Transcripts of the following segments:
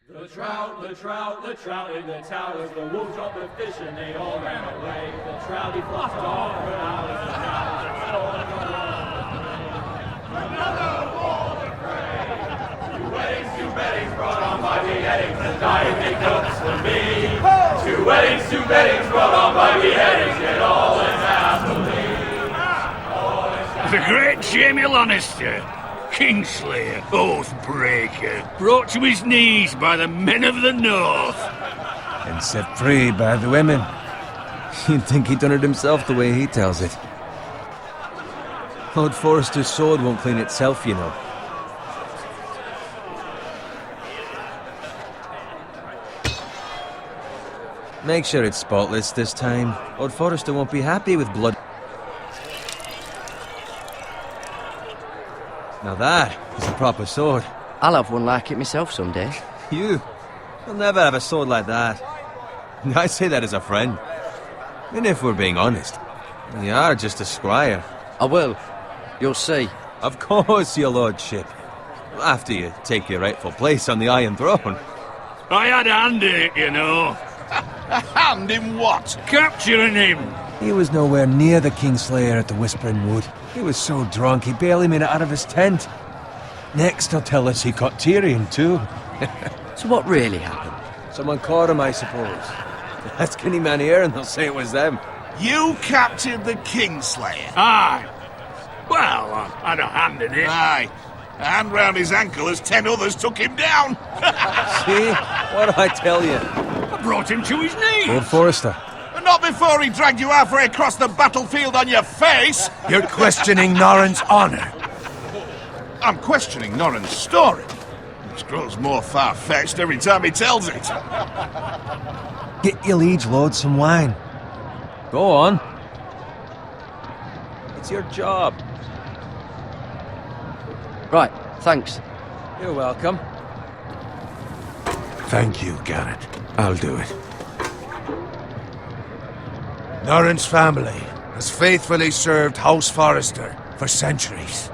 The trout in the towers, the wolves dropped the fish and they all ran away. The trout he flopped off for hours and hours. Another war to pray. Two weddings brought on by beheadings, and dying make notes for me. Two weddings brought on by beheadings, yet all is happily. The great Jamie Lannister, Kingslayer, Oathbreaker, brought to his knees by the men of the North. And set free by the women. You'd think he'd done it himself the way he tells it. Lord Forrester's sword won't clean itself, you know. Make sure it's spotless this time. Lord Forrester won't be happy with blood. Now that is a proper sword. I'll have one like it myself someday. You'll never have a sword like that. I say that as a friend. And if we're being honest, you are just a squire. I will. You'll see. Of course, your lordship. After you take your rightful place on the Iron Throne. I had a hand in it, you know. A hand in what? Capturing him. He was nowhere near the Kingslayer at the Whispering Wood. He was so drunk he barely made it out of his tent. Next he'll tell us he caught Tyrion too. So what really happened? Someone caught him, I suppose. Ask any man here and they'll say it was them. You captured the Kingslayer? Aye. Well, I had a hand in it. Aye. A hand round his ankle as 10 others took him down. See? What did I tell you? I brought him to his knees. Lord Forrester. Not before he dragged you halfway across the battlefield on your face. You're questioning Norrin's honor. I'm questioning Norrin's story. Which grows more far-fetched every time he tells it. Get your liege lord some wine. Go on. It's your job. Right, thanks. You're welcome. Thank you, Garrett. I'll do it. Norrin's family has faithfully served House Forrester for centuries.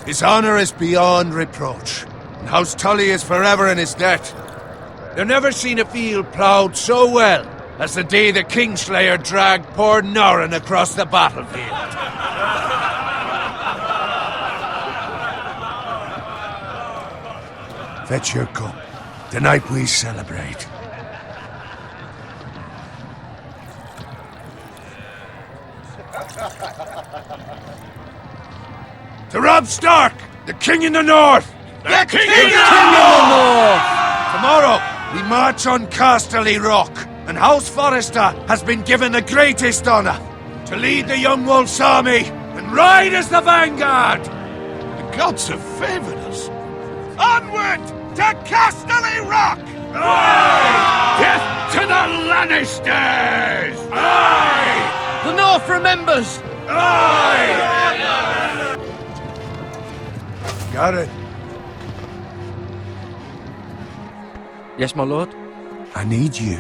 His honor is beyond reproach, and House Tully is forever in his debt. They've never seen a field ploughed so well as the day the Kingslayer dragged poor Norrin across the battlefield. Fetch your cup. Tonight we celebrate. To Robb Stark, the King in the North! The King in the North! Tomorrow, we march on Casterly Rock, and House Forrester has been given the greatest honor to lead the Young Wolf's army and ride as the vanguard! The gods have favored us. Onward to Casterly Rock! Aye! Death to the Lannisters! Aye! The North remembers! Aye! Got it. Yes, my lord? I need you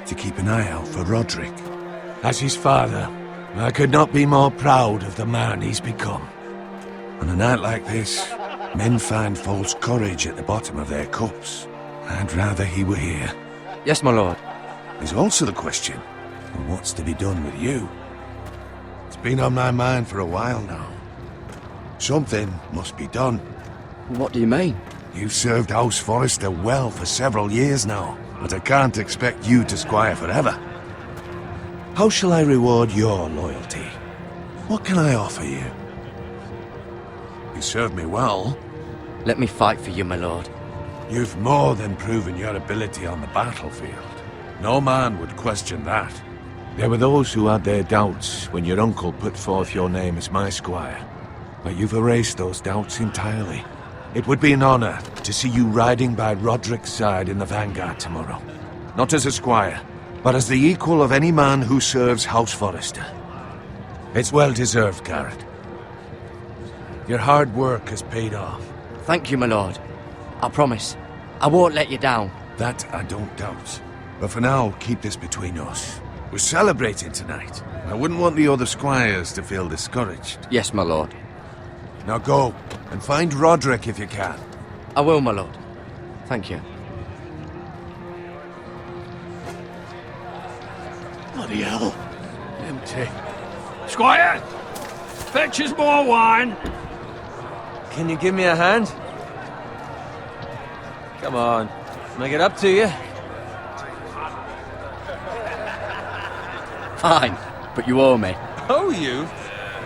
to keep an eye out for Roderick. As his father, I could not be more proud of the man he's become. On a night like this, men find false courage at the bottom of their cups. I'd rather he were here. Yes, my lord. There's also the question of what's to be done with you. It's been on my mind for a while now. Something must be done. What do you mean? You've served House Forrester well for several years now, but I can't expect you to squire forever. How shall I reward your loyalty? What can I offer you? You served me well. Let me fight for you, my lord. You've more than proven your ability on the battlefield. No man would question that. There were those who had their doubts when your uncle put forth your name as my squire. But you've erased those doubts entirely. It would be an honor to see you riding by Roderick's side in the vanguard tomorrow. Not as a squire, but as the equal of any man who serves House Forrester. It's well deserved, Garrett. Your hard work has paid off. Thank you, my lord. I promise. I won't let you down. That I don't doubt. But for now, keep this between us. We're celebrating tonight. I wouldn't want the other squires to feel discouraged. Yes, my lord. Now go, and find Roderick if you can. I will, my lord. Thank you. Bloody hell. Empty. Squire! Fetch us more wine! Can you give me a hand? Come on, make it up to you. Fine, but you owe me. Oh, you?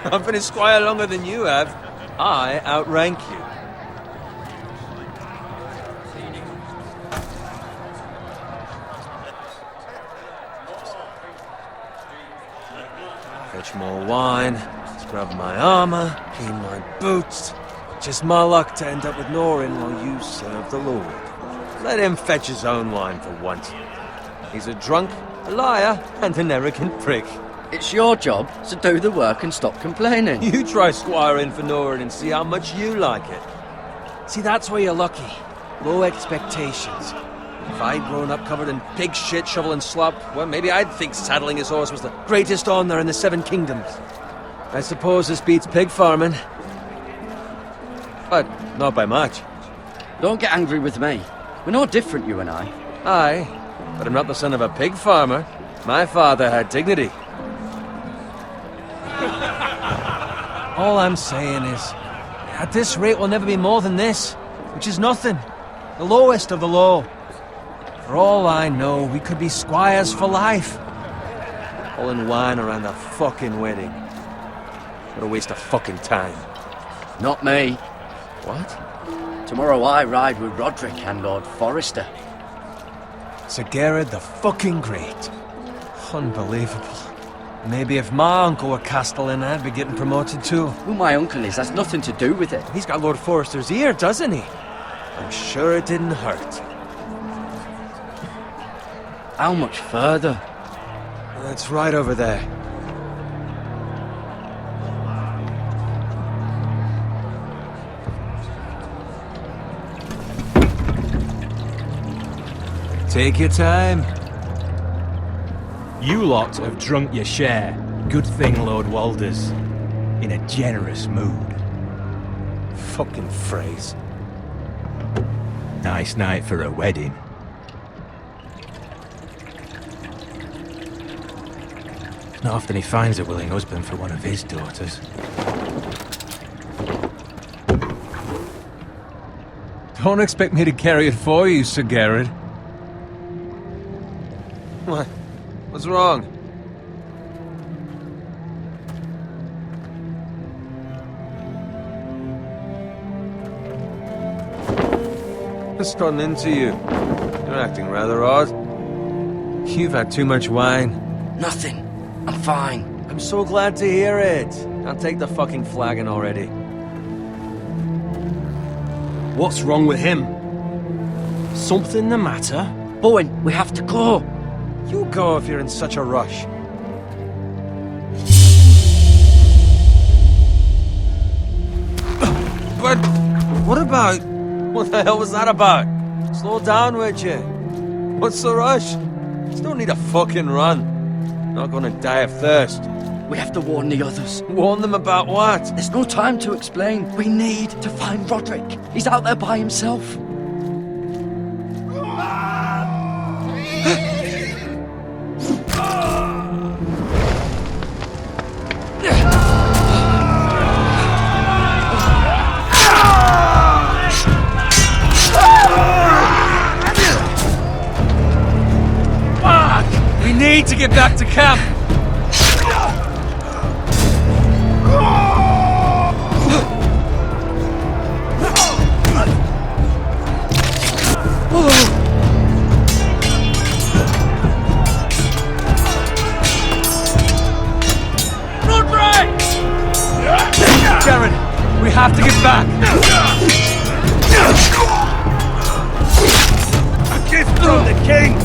I've been a squire longer than you have. I outrank you. Fetch more wine, scrub my armor, clean my boots. Just my luck to end up with Norin while you serve the Lord. Let him fetch his own wine for once. He's a drunk, a liar, and an arrogant prick. It's your job, so do the work and stop complaining. You try squiring for Norin and see how much you like it. See, that's where you're lucky. Low expectations. If I'd grown up covered in pig shit, shovel and slop, well, maybe I'd think saddling his horse was the greatest honour in the Seven Kingdoms. I suppose this beats pig farming. But not by much. Don't get angry with me. We're no different, you and I. Aye, but I'm not the son of a pig farmer. My father had dignity. All I'm saying is, at this rate we'll never be more than this, which is nothing. The lowest of the low. For all I know, we could be squires for life. Pulling wine around the fucking wedding. What a waste of fucking time. Not me. What? Tomorrow I ride with Roderick and Lord Forrester. Sir Gerard the fucking Great. Unbelievable. Maybe if my uncle were Castellan, I'd be getting promoted too. Who my uncle is has nothing to do with it. He's got Lord Forrester's ear, doesn't he? I'm sure it didn't hurt. How much further? It's right over there. Take your time. You lot have drunk your share. Good thing Lord Walder's in a generous mood. Fucking phrase. Nice night for a wedding. It's not often he finds a willing husband for one of his daughters. Don't expect me to carry it for you, Sir Gerard. What? What's wrong? What's gotten into you? You're acting rather odd. You've had too much wine. Nothing. I'm fine. I'm so glad to hear it. I'll take the fucking flagon already. What's wrong with him? Something the matter? Bowen, we have to go. You go if you're in such a rush. But what about... What the hell was that about? Slow down, would you? What's the rush? There's no need to fucking run. Not gonna die of thirst. We have to warn the others. Warn them about what? There's no time to explain. We need to find Roderick. He's out there by himself. We need to get back to camp. Jared, we have to get back. A gift from the king.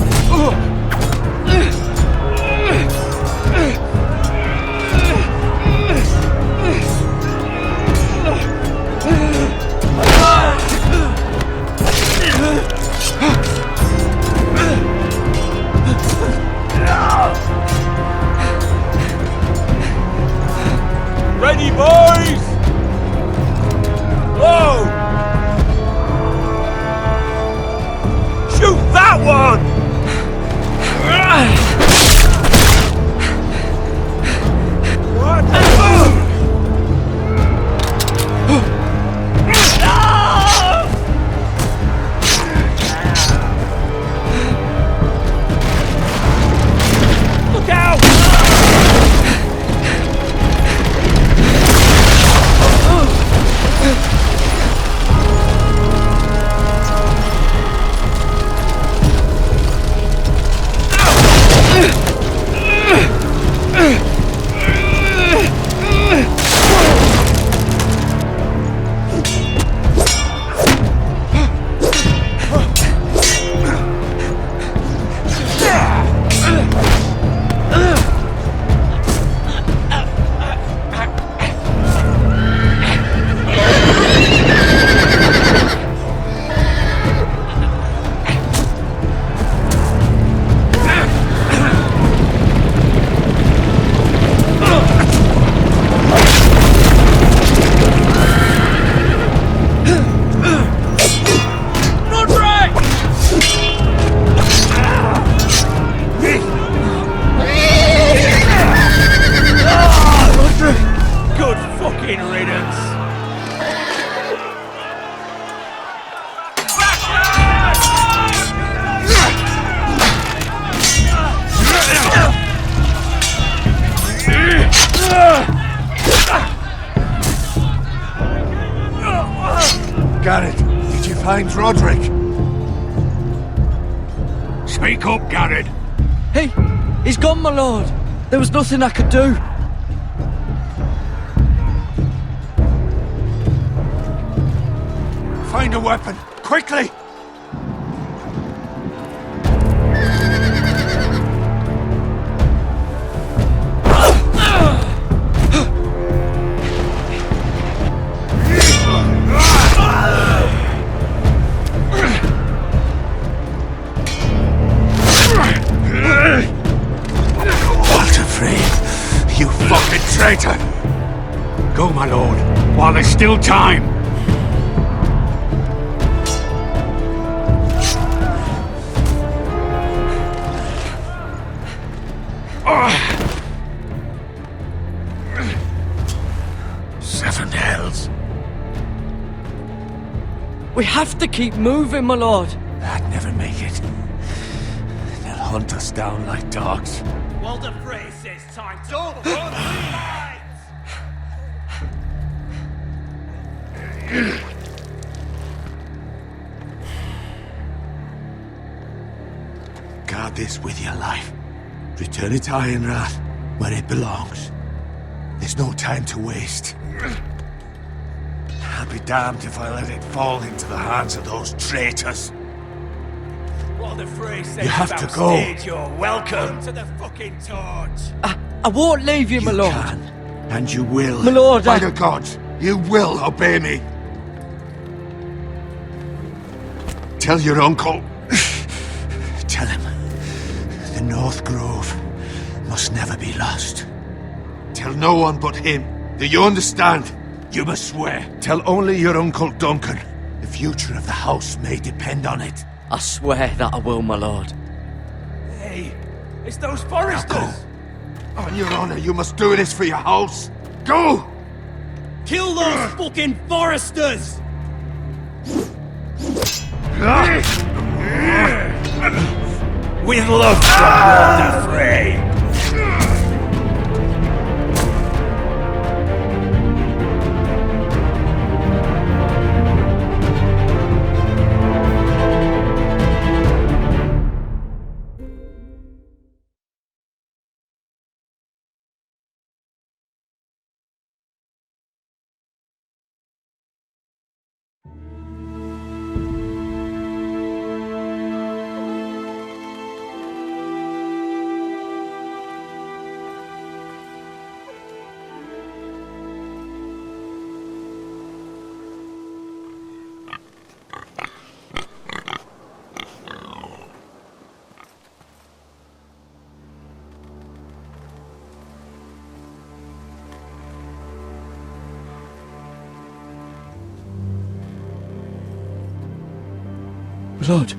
Garrett, did you find Roderick? Speak up, Garrett. He's gone, my lord. There was nothing I could do. Find a weapon, quickly! You fucking traitor! Go, my lord, while there's still time. Seven hells. We have to keep moving, my lord. I'd never make it. They'll hunt us down like dogs. Walder Frey says time to don't run, fight! Guard this with your life. Return it to Ironrath, where it belongs. There's no time to waste. I'll be damned if I let it fall into the hands of those traitors. Walder Frey says You have to go. You're welcome to the fucking torch. I won't leave you, my lord. Can, and you will. My lord, By the gods, you will obey me. Tell your uncle. Tell him. The North Grove must never be lost. Tell no one but him. Do you understand? You must swear. Tell only your Uncle Duncan. The future of the house may depend on it. I swear that I will, my lord. Hey, it's those foresters. On your honor, you must do this for your house. Go! Kill those fucking foresters! With love from Walder Frey. Lord.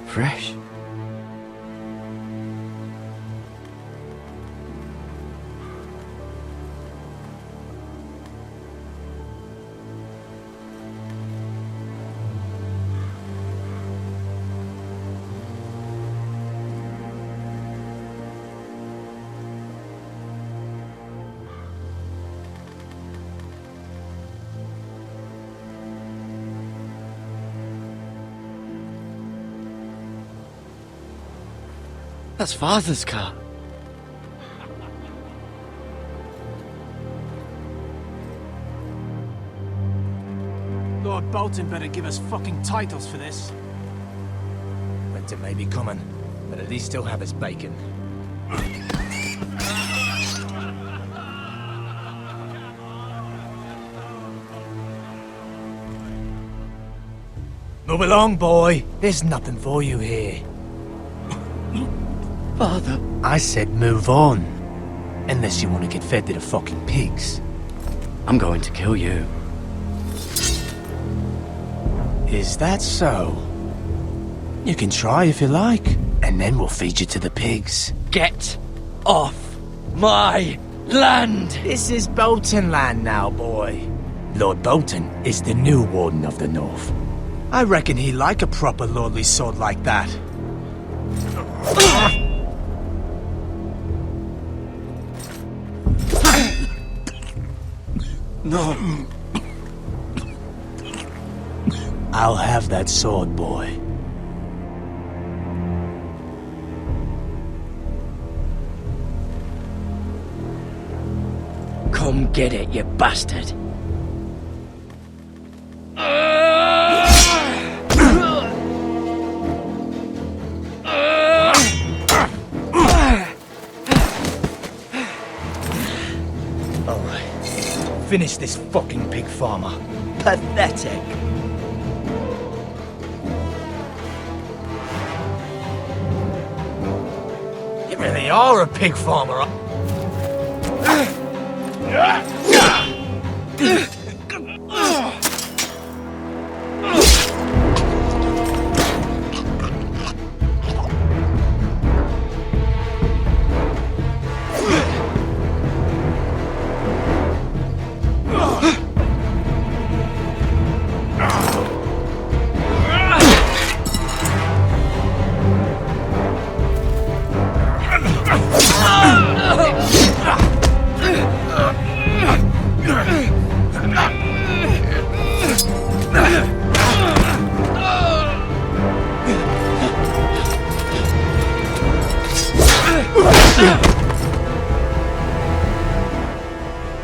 Fresh. That's Father's car. Lord Bolton better give us fucking titles for this. Winter may be coming, but at least he'll have his bacon. Move along, boy. There's nothing for you here. Father. I said move on. Unless you want to get fed to the fucking pigs. I'm going to kill you. Is that so? You can try if you like, and then we'll feed you to the pigs. Get off my land! This is Bolton land now, boy. Lord Bolton is the new Warden of the North. I reckon he'd like a proper lordly sword like that. No. I'll have that sword, boy. Come get it, you bastard. Finish this fucking pig farmer. Pathetic. You really are a pig farmer.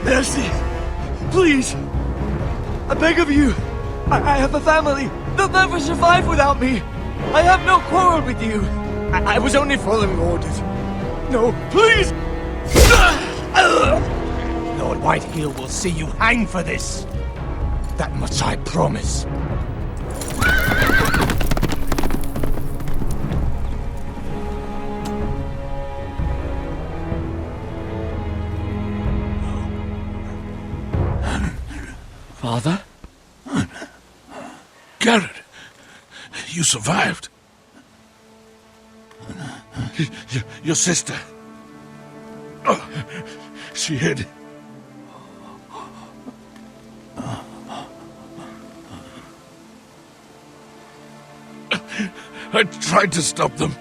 Mercy! Please! I beg of you! I have a family! They'll never survive without me! I have no quarrel with you! I was only following orders. No, please! Lord Whiteheel will see you hang for this. That much I promise. Father? Garrett, you survived. Your sister. Oh, she hid. I tried to stop them.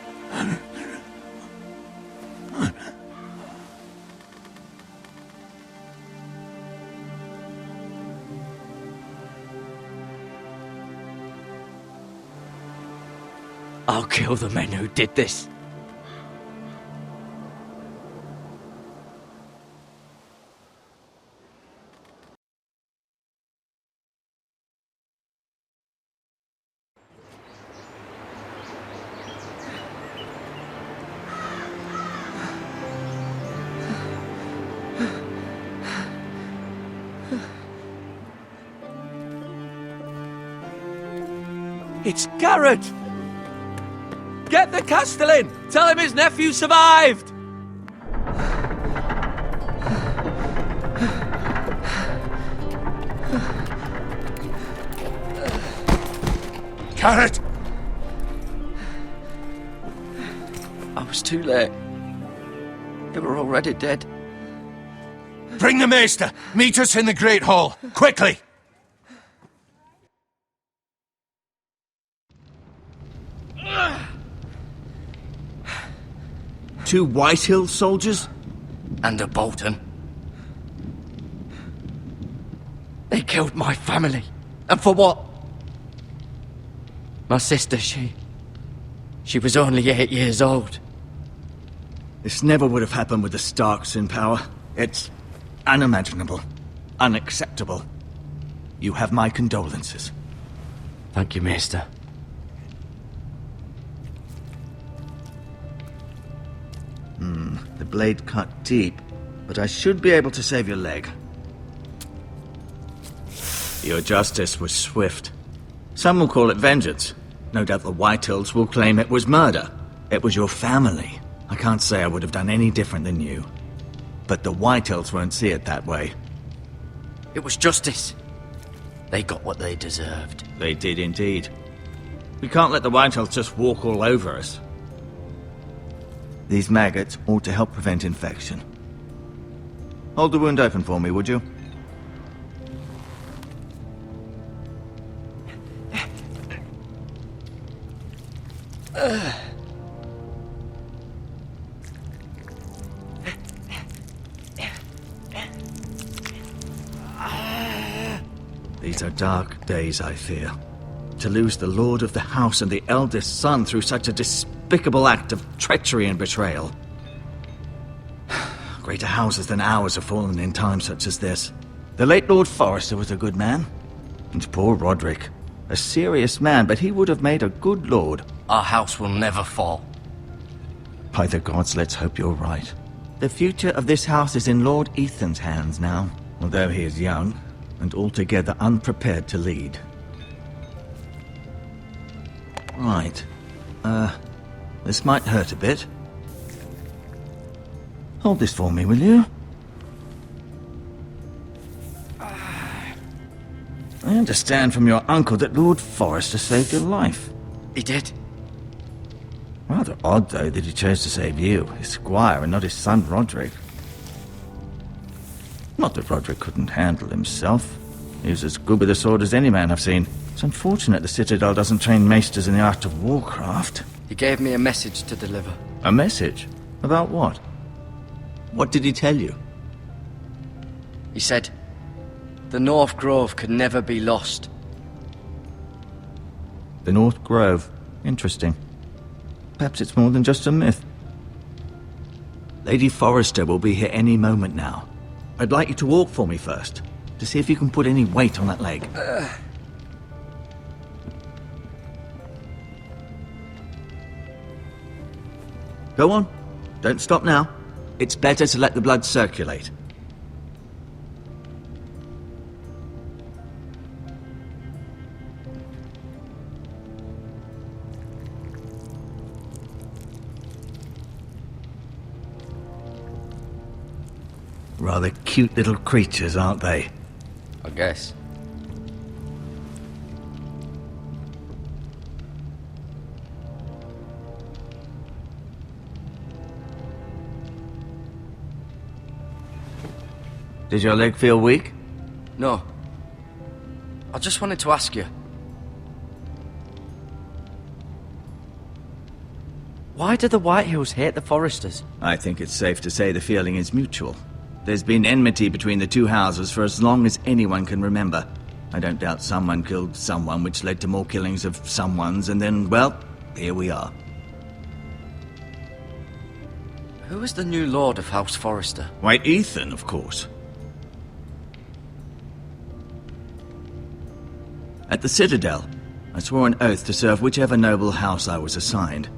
I'll kill the men who did this. It's Garrett! Get the Castellan! Tell him his nephew survived! Garrett! I was too late. They were already dead. Bring the maester! Meet us in the Great Hall! Quickly! Two Whitehill soldiers? And a Bolton. They killed my family. And for what? My sister, she was only 8 years old. This never would have happened with the Starks in power. It's unimaginable. Unacceptable. You have my condolences. Thank you, Maester. The blade cut deep, but I should be able to save your leg. Your justice was swift. Some will call it vengeance. No doubt the Whitehills will claim it was murder. It was your family. I can't say I would have done any different than you. But the Whitehills won't see it that way. It was justice. They got what they deserved. They did indeed. We can't let the Whitehills just walk all over us. These maggots ought to help prevent infection. Hold the wound open for me, would you? These are dark days, I fear. To lose the lord of the house and the eldest son through such a despicable act of treachery and betrayal. Greater houses than ours have fallen in times such as this. The late Lord Forrester was a good man. And poor Roderick. A serious man, but he would have made a good lord. Our house will never fall. By the gods, let's hope you're right. The future of this house is in Lord Ethan's hands now, although he is young and altogether unprepared to lead. Right. This might hurt a bit. Hold this for me, will you? I understand from your uncle that Lord Forrester saved your life. He did. Rather odd, though, that he chose to save you, his squire, and not his son Roderick. Not that Roderick couldn't handle himself. He was as good with a sword as any man I've seen. It's unfortunate the Citadel doesn't train maesters in the art of warcraft. He gave me a message to deliver. A message? About what? What did he tell you? He said, the North Grove could never be lost. The North Grove. Interesting. Perhaps it's more than just a myth. Lady Forrester will be here any moment now. I'd like you to walk for me first, to see if you can put any weight on that leg. Go on. Don't stop now. It's better to let the blood circulate. Rather cute little creatures, aren't they? I guess. Does your leg feel weak? No. I just wanted to ask you. Why do the Whitehills hate the Forresters? I think it's safe to say the feeling is mutual. There's been enmity between the two houses for as long as anyone can remember. I don't doubt someone killed someone, which led to more killings of someones, and then, well, here we are. Who is the new lord of House Forrester? Why, Ethan, of course. At the Citadel, I swore an oath to serve whichever noble house I was assigned.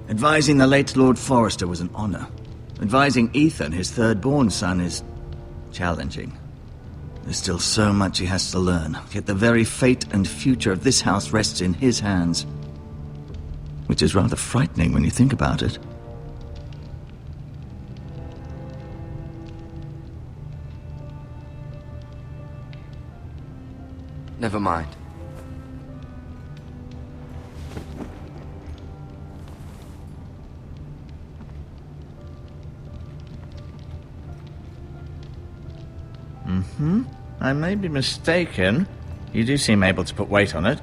Advising the late Lord Forrester was an honor. Advising Ethan, his third-born son, is challenging. There's still so much he has to learn, yet the very fate and future of this house rests in his hands. Which is rather frightening when you think about it. Never mind. I may be mistaken. You do seem able to put weight on it.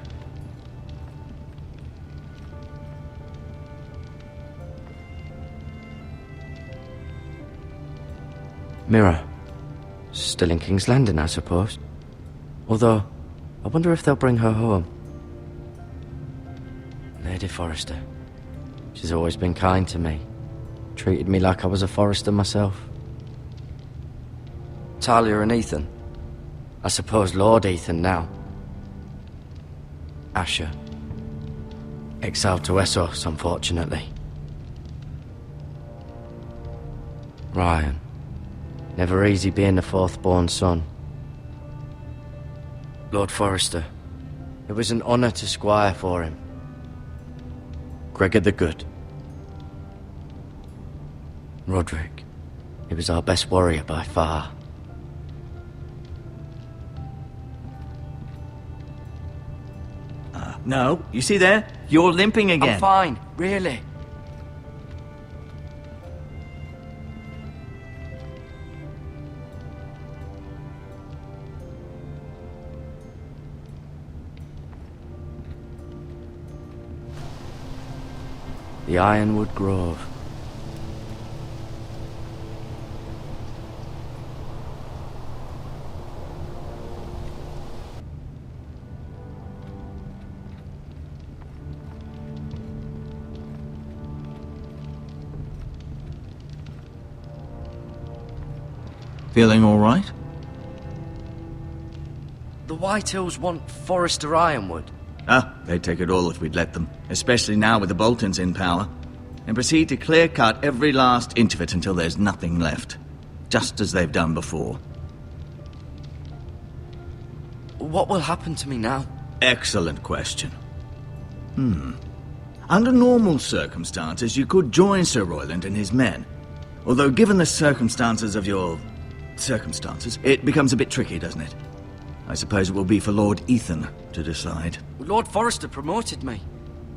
Mirror. Still in King's Landing, I suppose. Although, I wonder if they'll bring her home. Lady Forrester. She's always been kind to me. Treated me like I was a Forrester myself. Talia and Ethan. I suppose Lord Ethan now. Asher. Exiled to Essos, unfortunately. Ryan. Never easy being the fourth-born son. Lord Forrester. It was an honor to squire for him. Gregor the Good. Roderick. He was our best warrior by far. No, you see there? You're limping again. I'm fine, really. The Ironwood Grove. Feeling all right? The White Hills want Forrester Ironwood. Ah, they'd take it all if we'd let them, especially now with the Boltons in power, and proceed to clear-cut every last inch of it until there's nothing left, just as they've done before. What will happen to me now? Excellent question. Under normal circumstances, you could join Sir Royland and his men. Although, given the circumstances of your... circumstances, it becomes a bit tricky, doesn't it? I suppose it will be for Lord Ethan to decide. Lord Forrester promoted me.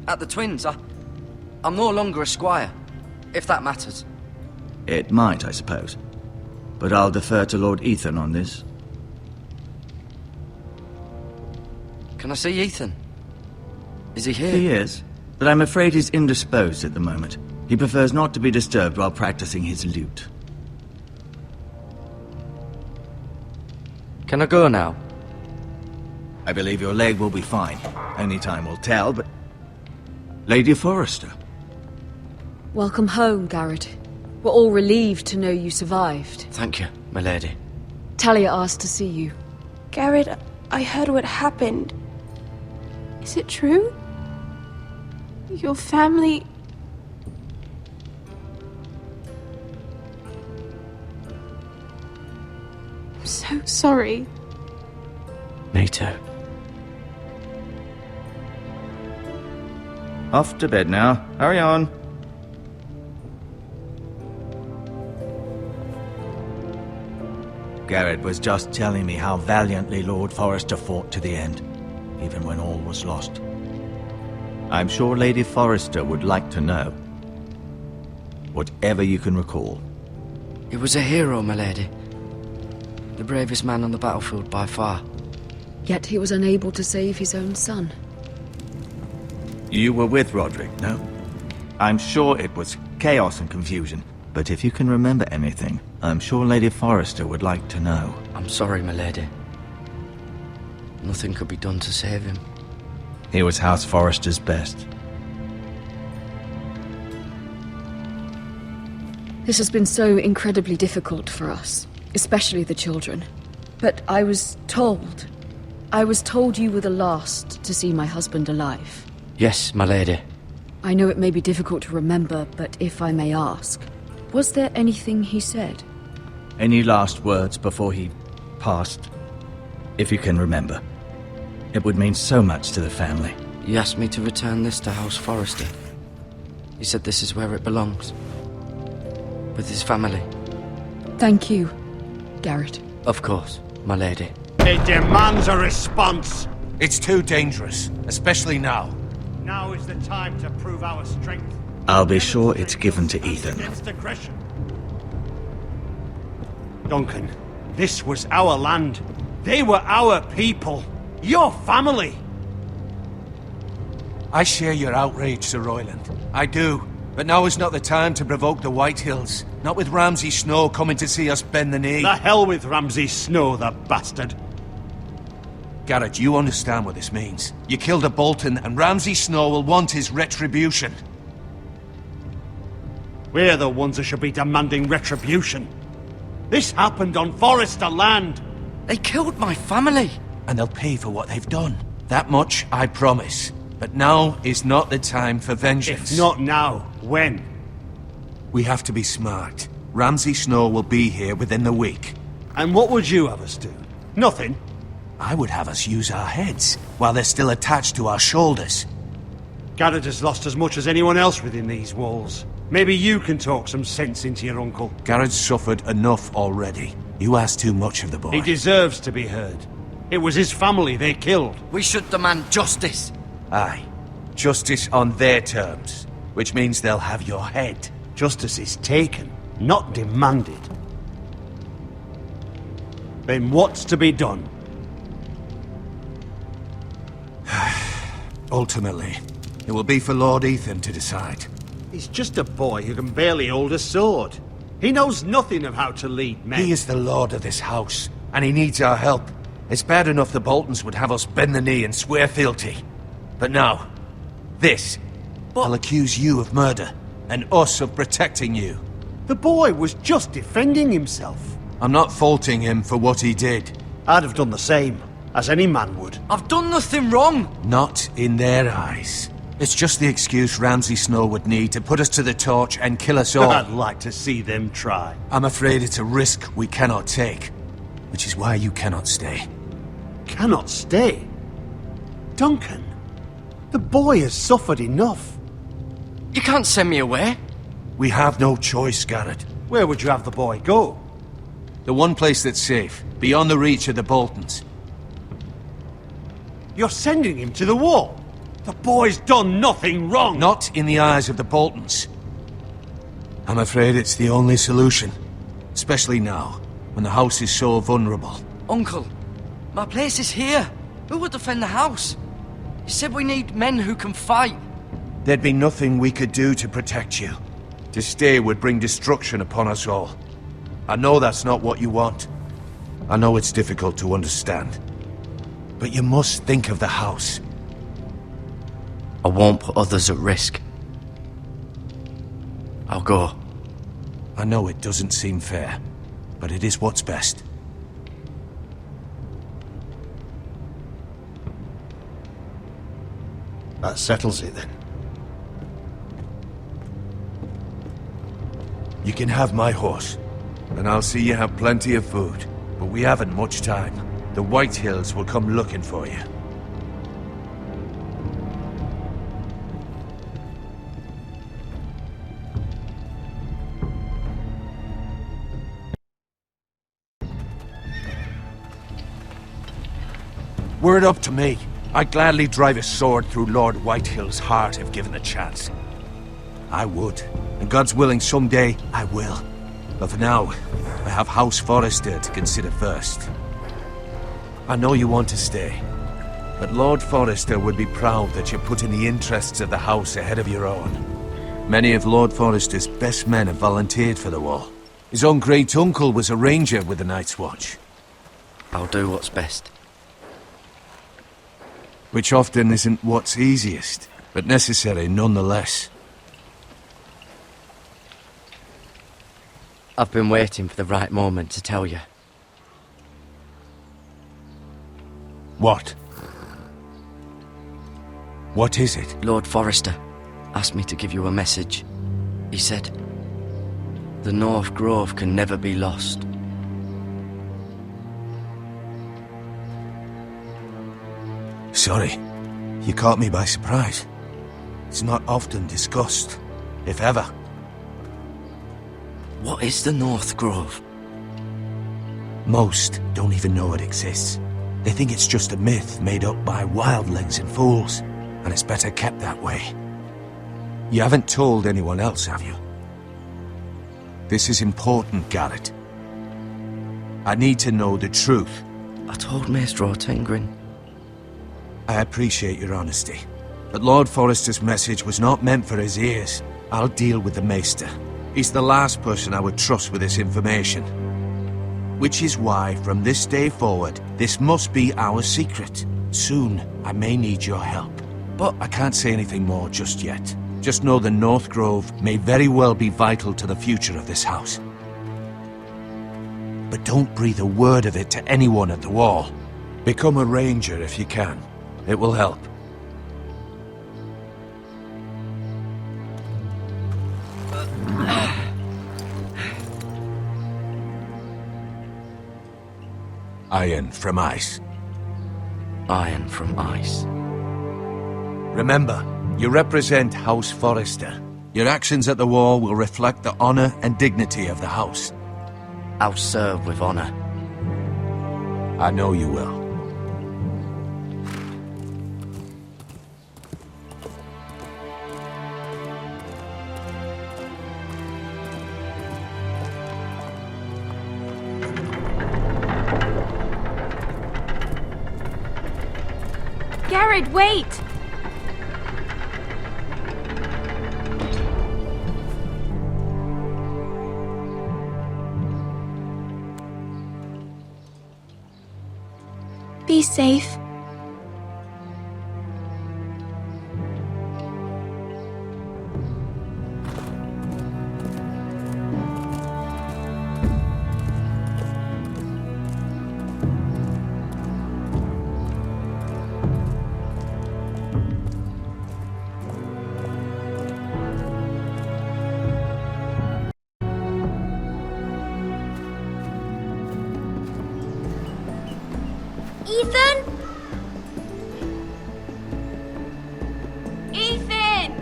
At the Twins, I'm no longer a squire, if that matters. It might, I suppose. But I'll defer to Lord Ethan on this. Can I see Ethan? Is he here? He is, but I'm afraid he's indisposed at the moment. He prefers not to be disturbed while practicing his lute. Can I go now? I believe your leg will be fine. Only time will tell, but... Lady Forrester. Welcome home, Garrett. We're all relieved to know you survived. Thank you, my lady. Talia asked to see you. Garrett, I heard what happened. Is it true? Your family... I'm so sorry. Me too. Off to bed now. Hurry on. Garrett was just telling me how valiantly Lord Forrester fought to the end, even when all was lost. I'm sure Lady Forrester would like to know. Whatever you can recall. He was a hero, my lady. The bravest man on the battlefield by far. Yet he was unable to save his own son. You were with Roderick, no? I'm sure it was chaos and confusion, but if you can remember anything, I'm sure Lady Forrester would like to know. I'm sorry, my lady. Nothing could be done to save him. He was House Forrester's best. This has been so incredibly difficult for us, especially the children. But I was told you were the last to see my husband alive. Yes, my lady. I know it may be difficult to remember, but if I may ask, was there anything he said? Any last words before he passed? If you can remember. It would mean so much to the family. He asked me to return this to House Forrester. He said this is where it belongs. With his family. Thank you, Garrett. Of course, my lady. It demands a response. It's too dangerous, especially now. Now is the time to prove our strength. I'll be sure it's given to Ethan. Against aggression. Duncan, this was our land. They were our people. Your family. I share your outrage, Sir Royland. I do. But now is not the time to provoke the White Hills. Not with Ramsay Snow coming to see us bend the knee. The hell with Ramsay Snow, the bastard. Garrett, you understand what this means. You killed a Bolton, and Ramsay Snow will want his retribution. We're the ones that should be demanding retribution. This happened on Forrester land. They killed my family. And they'll pay for what they've done. That much I promise. But now is not the time for vengeance. If not now, when? We have to be smart. Ramsay Snow will be here within the week. And what would you have us do? Nothing. I would have us use our heads, while they're still attached to our shoulders. Garrett has lost as much as anyone else within these walls. Maybe you can talk some sense into your uncle. Garrett's suffered enough already. You ask too much of the boy. He deserves to be heard. It was his family they killed. We should demand justice. Aye. Justice on their terms, which means they'll have your head. Justice is taken, not demanded. Then what's to be done? Ultimately, it will be for Lord Ethan to decide. He's just a boy who can barely hold a sword. He knows nothing of how to lead men. He is the lord of this house, and he needs our help. It's bad enough the Boltons would have us bend the knee and swear fealty. But now, this. I'll accuse you of murder, and us of protecting you. The boy was just defending himself. I'm not faulting him for what he did. I'd have done the same, as any man would. I've done nothing wrong. Not in their eyes. It's just the excuse Ramsay Snow would need to put us to the torch and kill us all. I'd like to see them try. I'm afraid it's a risk we cannot take, which is why you cannot stay. Cannot stay? Duncan, the boy has suffered enough. You can't send me away. We have no choice, Garrett. Where would you have the boy go? The one place that's safe, beyond the reach of the Boltons. You're sending him to the wall? The boy's done nothing wrong! Not in the eyes of the Boltons. I'm afraid it's the only solution. Especially now, when the house is so vulnerable. Uncle, my place is here. Who would defend the house? You said we need men who can fight. There'd be nothing we could do to protect you. To stay would bring destruction upon us all. I know that's not what you want. I know it's difficult to understand. But you must think of the house. I won't put others at risk. I'll go. I know it doesn't seem fair, but it is what's best. That settles it then. You can have my horse, and I'll see you have plenty of food. But we haven't much time. The White Hills will come looking for you. Were it up to me, I'd gladly drive a sword through Lord Whitehill's heart if given the chance. I would, and God's willing someday I will. But for now, I have House Forrester to consider first. I know you want to stay, but Lord Forrester would be proud that you're putting the interests of the house ahead of your own. Many of Lord Forrester's best men have volunteered for the wall. His own great-uncle was a ranger with the Night's Watch. I'll do what's best. Which often isn't what's easiest, but necessary nonetheless. I've been waiting for the right moment to tell you. What? What is it? Lord Forrester asked me to give you a message. He said, the North Grove can never be lost. Sorry, you caught me by surprise. It's not often discussed, if ever. What is the North Grove? Most don't even know it exists. They think it's just a myth made up by wildlings and fools, and it's better kept that way. You haven't told anyone else, have you? This is important, Garrett. I need to know the truth. I told Maester Ortengrin. I appreciate your honesty, but Lord Forrester's message was not meant for his ears. I'll deal with the Maester. He's the last person I would trust with this information. Which is why, from this day forward, this must be our secret. Soon, I may need your help. But I can't say anything more just yet. Just know the North Grove may very well be vital to the future of this house. But don't breathe a word of it to anyone at the wall. Become a ranger if you can. It will help. Iron from ice. Iron from ice. Remember, you represent House Forrester. Your actions at the wall will reflect the honor and dignity of the house. I'll serve with honor. I know you will. Garrett, wait! Be safe. Ethan? Ethan!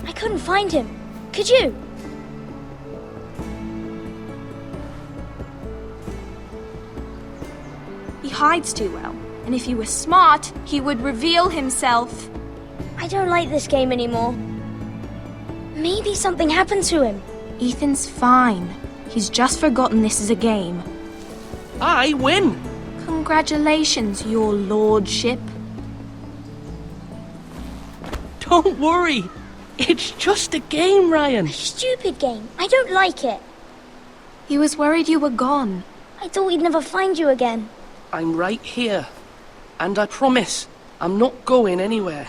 I couldn't find him. Could you? He hides too well, and if he were smart, he would reveal himself. I don't like this game anymore. Maybe something happened to him. Ethan's fine. He's just forgotten this is a game. I win! Congratulations, your lordship. Don't worry. It's just a game, Ryan. Stupid game. I don't like it. He was worried you were gone. I thought we'd never find you again. I'm right here. And I promise, I'm not going anywhere.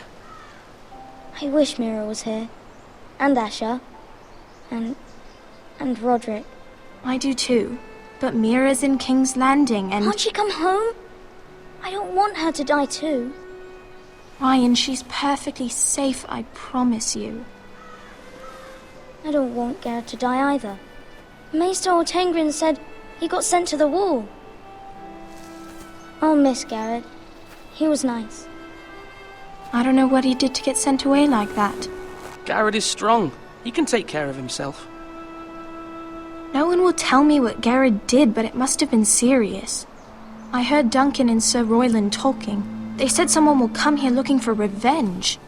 I wish Mira was here. And Asher. And Roderick. I do too. But Mira's in King's Landing and... Can't she come home? I don't want her to die too. Ryan, she's perfectly safe, I promise you. I don't want Garrett to die either. Maester Ortengrin said he got sent to the wall. I'll miss Garrett. He was nice. I don't know what he did to get sent away like that. Garrett is strong. He can take care of himself. No one will tell me what Garrett did, but it must have been serious. I heard Duncan and Sir Royland talking. They said someone will come here looking for revenge.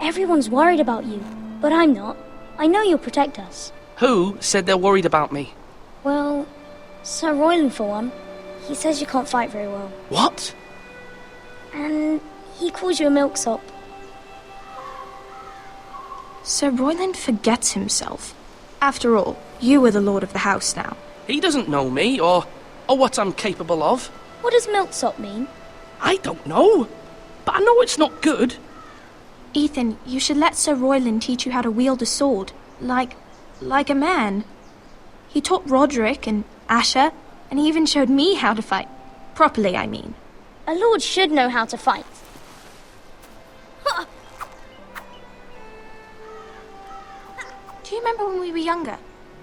Everyone's worried about you, but I'm not. I know you'll protect us. Who said they're worried about me? Well, Sir Royland for one. He says you can't fight very well. What? And he calls you a milksop. Sir Royland forgets himself. After all, you are the lord of the house now. He doesn't know me, or what I'm capable of. What does milksop mean? I don't know, but I know it's not good. Ethan, you should let Sir Royland teach you how to wield a sword, like a man. He taught Roderick and Asher, and he even showed me how to fight. Properly, I mean. A lord should know how to fight. Do you remember when we were younger?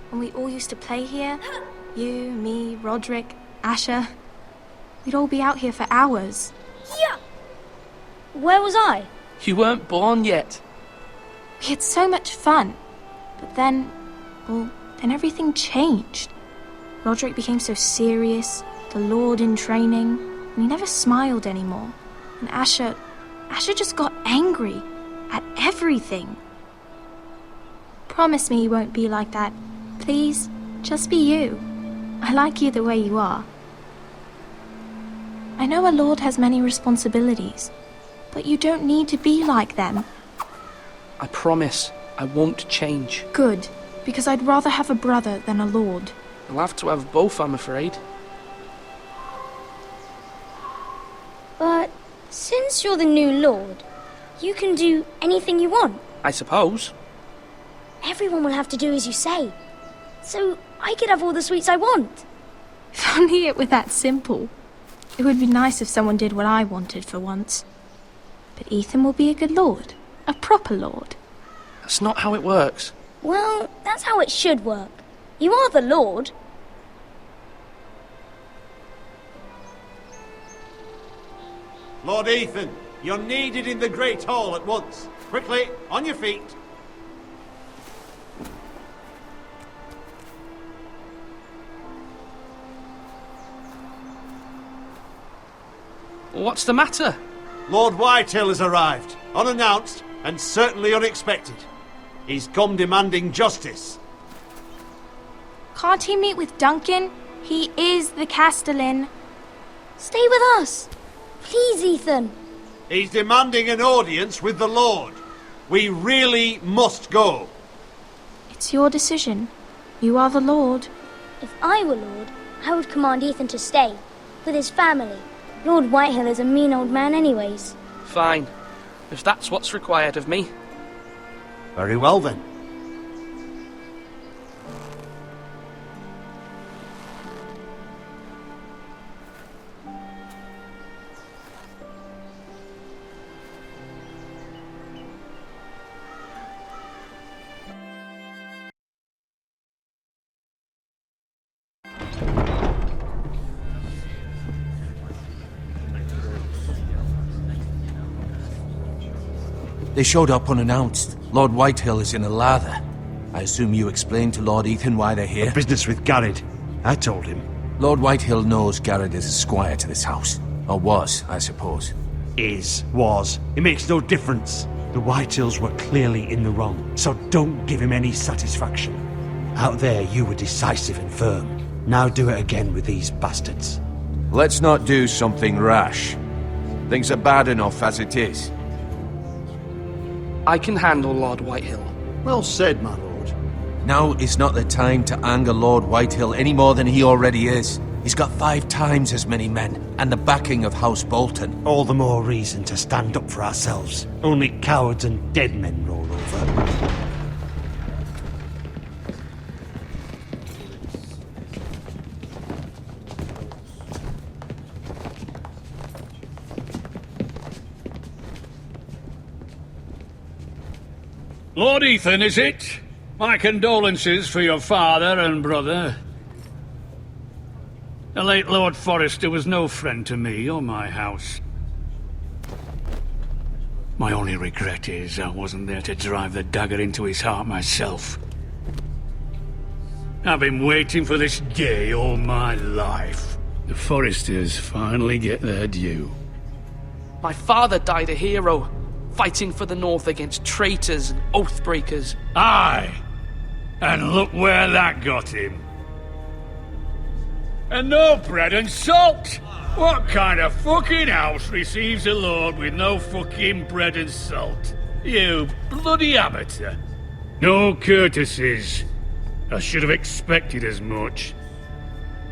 When we all used to play here? You, me, Roderick, Asher. We'd all be out here for hours. Yeah. Where was I? You weren't born yet. We had so much fun. But then everything changed. Roderick became so serious, the Lord in training, and he never smiled anymore. And Asher just got angry at everything. Promise me you won't be like that. Please, just be you. I like you the way you are. I know a lord has many responsibilities, but you don't need to be like them. I promise I won't change. Good, because I'd rather have a brother than a lord. I'll have to have both, I'm afraid. But since you're the new lord, you can do anything you want. I suppose. Everyone will have to do as you say. So I could have all the sweets I want. If only it were that simple. It would be nice if someone did what I wanted for once. But Ethan will be a good lord. A proper lord. That's not how it works. Well, that's how it should work. You are the lord. Lord Ethan, you're needed in the Great Hall at once. Quickly, on your feet. What's the matter? Lord Whitehill has arrived, unannounced and certainly unexpected. He's come demanding justice. Can't he meet with Duncan? He is the Castellan. Stay with us. Please, Ethan. He's demanding an audience with the Lord. We really must go. It's your decision. You are the Lord. If I were Lord, I would command Ethan to stay, with his family. Lord Whitehill is a mean old man anyways. Fine. If that's what's required of me. Very well then. They showed up unannounced. Lord Whitehill is in a lather. I assume you explained to Lord Ethan why they're here? Business with Garrett. I told him. Lord Whitehill knows Garrett is a squire to this house. Or was, I suppose. Was. It makes no difference. The Whitehills were clearly in the wrong, so don't give him any satisfaction. Out there, you were decisive and firm. Now do it again with these bastards. Let's not do something rash. Things are bad enough as it is. I can handle Lord Whitehill. Well said, my lord. Now is not the time to anger Lord Whitehill any more than he already is. He's got 5 times as many men, and the backing of House Bolton. All the more reason to stand up for ourselves. Only cowards and dead men roll over. Lord Ethan, is it? My condolences for your father and brother. The late Lord Forrester was no friend to me or my house. My only regret is I wasn't there to drive the dagger into his heart myself. I've been waiting for this day all my life. The Forresters finally get their due. My father died a hero, fighting for the North against traitors and oath-breakers. Aye! And look where that got him. And no bread and salt! What kind of fucking house receives a lord with no fucking bread and salt? You bloody amateur. No courtesies. I should have expected as much.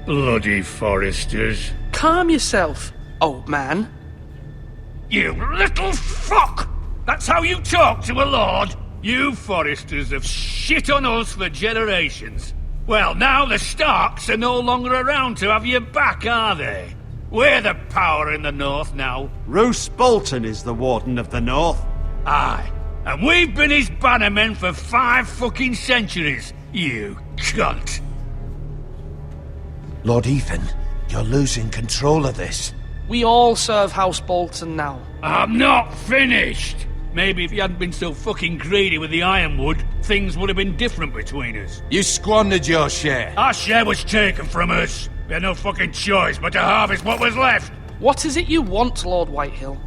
Bloody Forresters. Calm yourself, old man. You little fuck! That's how you talk to a lord? You Forresters have shit on us for generations. Well, now the Starks are no longer around to have your back, are they? We're the power in the North now. Roose Bolton is the Warden of the North. Aye, and we've been his bannermen for 5 fucking centuries, you cunt. Lord Ethan, you're losing control of this. We all serve House Bolton now. I'm not finished! Maybe if you hadn't been so fucking greedy with the ironwood, things would have been different between us. You squandered your share. Our share was taken from us. We had no fucking choice but to harvest what was left. What is it you want, Lord Whitehill?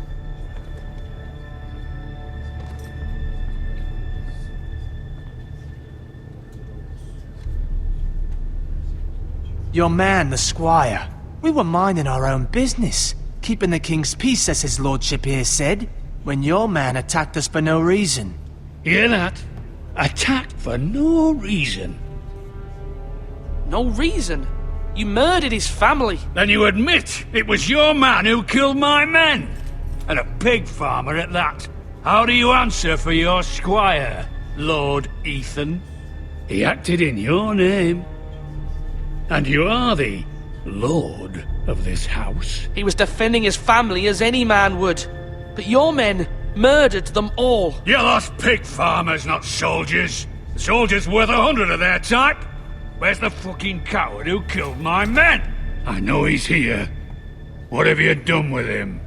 Your man, the squire. We were minding our own business, keeping the king's peace, as his lordship here said, when your man attacked us for no reason. Hear that? Attacked for no reason. No reason? You murdered his family. Then you admit it was your man who killed my men. And a pig farmer at that. How do you answer for your squire, Lord Ethan? He acted in your name. And you are the lord of this house. He was defending his family as any man would. But your men murdered them all. You lost pig farmers, not soldiers. The soldiers worth 100 of their type. Where's the fucking coward who killed my men? I know he's here. What have you done with him?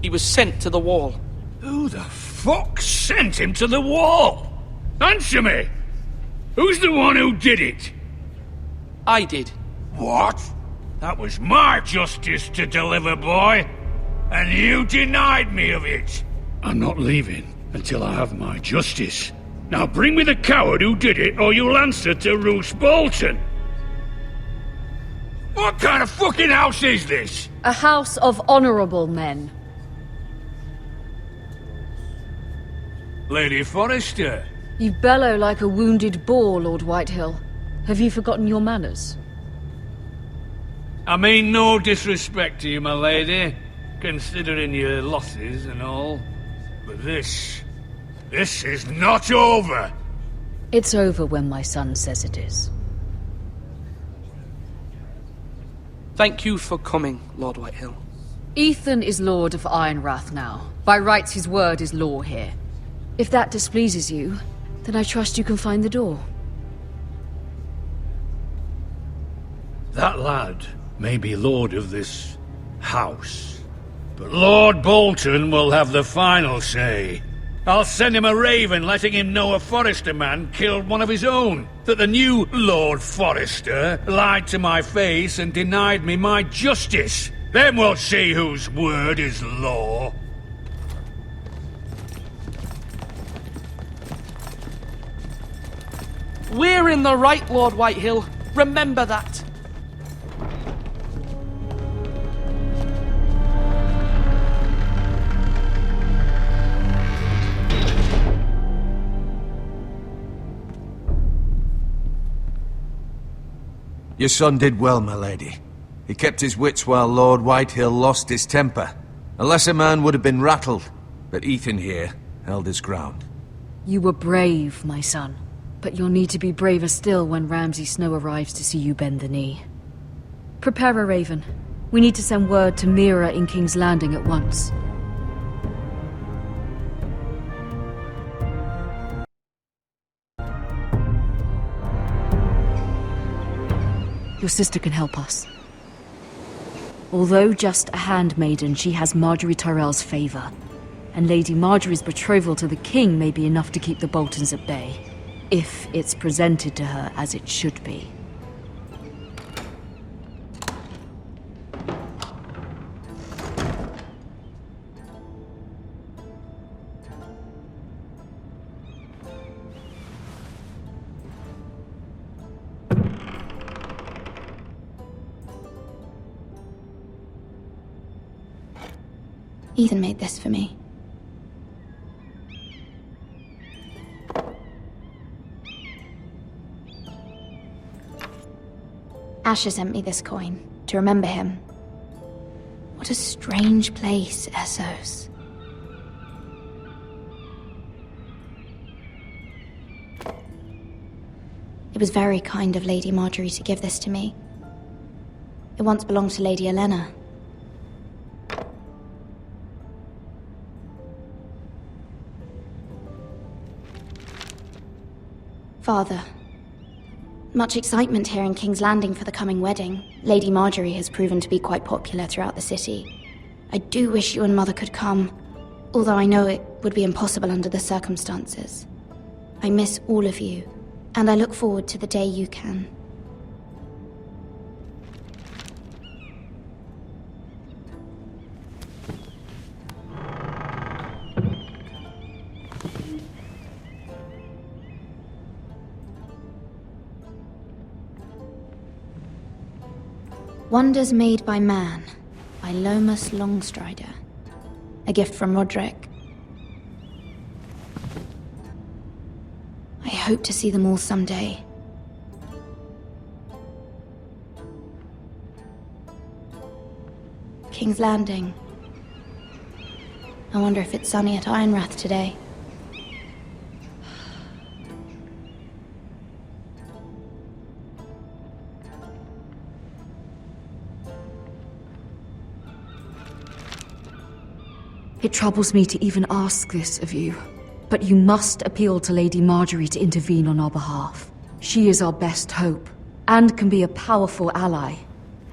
He was sent to the wall. Who the fuck sent him to the wall? Answer me! Who's the one who did it? I did. What? That was my justice to deliver, boy. And you denied me of it. I'm not leaving until I have my justice. Now bring me the coward who did it, or you'll answer to Roose Bolton. What kind of fucking house is this? A house of honorable men. Lady Forrester. You bellow like a wounded boar, Lord Whitehill. Have you forgotten your manners? I mean no disrespect to you, my lady, considering your losses and all. But this is not over. It's over when my son says it is. Thank you for coming, Lord Whitehill. Ethan is Lord of Ironrath now. By rights, his word is law here. If that displeases you, then I trust you can find the door. That lad may be lord of this house, But Lord Bolton will have the final say. I'll send him a raven letting him know a Forrester man killed one of his own. That the new Lord Forrester lied to my face and denied me my justice. Then we'll see whose word is law. We're in the right, Lord Whitehill. Remember that. Your son did well, my lady. He kept his wits while Lord Whitehill lost his temper. A lesser man would have been rattled, but Ethan here held his ground. You were brave, my son. But you'll need to be braver still when Ramsay Snow arrives to see you bend the knee. Prepare a raven. We need to send word to Mira in King's Landing at once. Your sister can help us. Although just a handmaiden, she has Marjorie Tyrell's favor. And Lady Marjorie's betrothal to the king may be enough to keep the Boltons at bay. If it's presented to her as it should be. Ethan made this for me. Asher sent me this coin to remember him. What a strange place, Essos. It was very kind of Lady Marjorie to give this to me. It once belonged to Lady Elena. Father. Much excitement here in King's Landing for the coming wedding. Lady Marjorie has proven to be quite popular throughout the city. I do wish you and Mother could come, although I know it would be impossible under the circumstances. I miss all of you, and I look forward to the day you can. Wonders Made by Man, by Lomas Longstrider. A gift from Roderick. I hope to see them all someday. King's Landing. I wonder if it's sunny at Ironrath today. It troubles me to even ask this of you, but you must appeal to Lady Marjorie to intervene on our behalf. She is our best hope, and can be a powerful ally,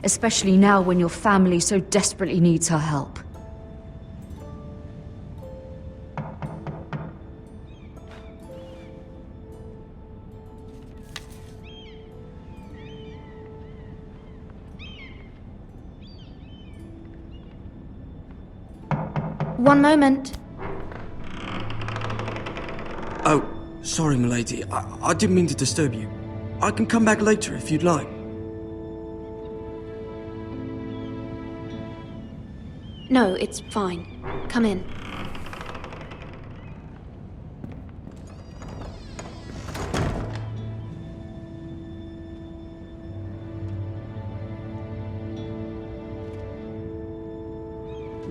especially now when your family so desperately needs her help. One moment. Oh, sorry, milady. I didn't mean to disturb you. I can come back later if you'd like. No, it's fine. Come in.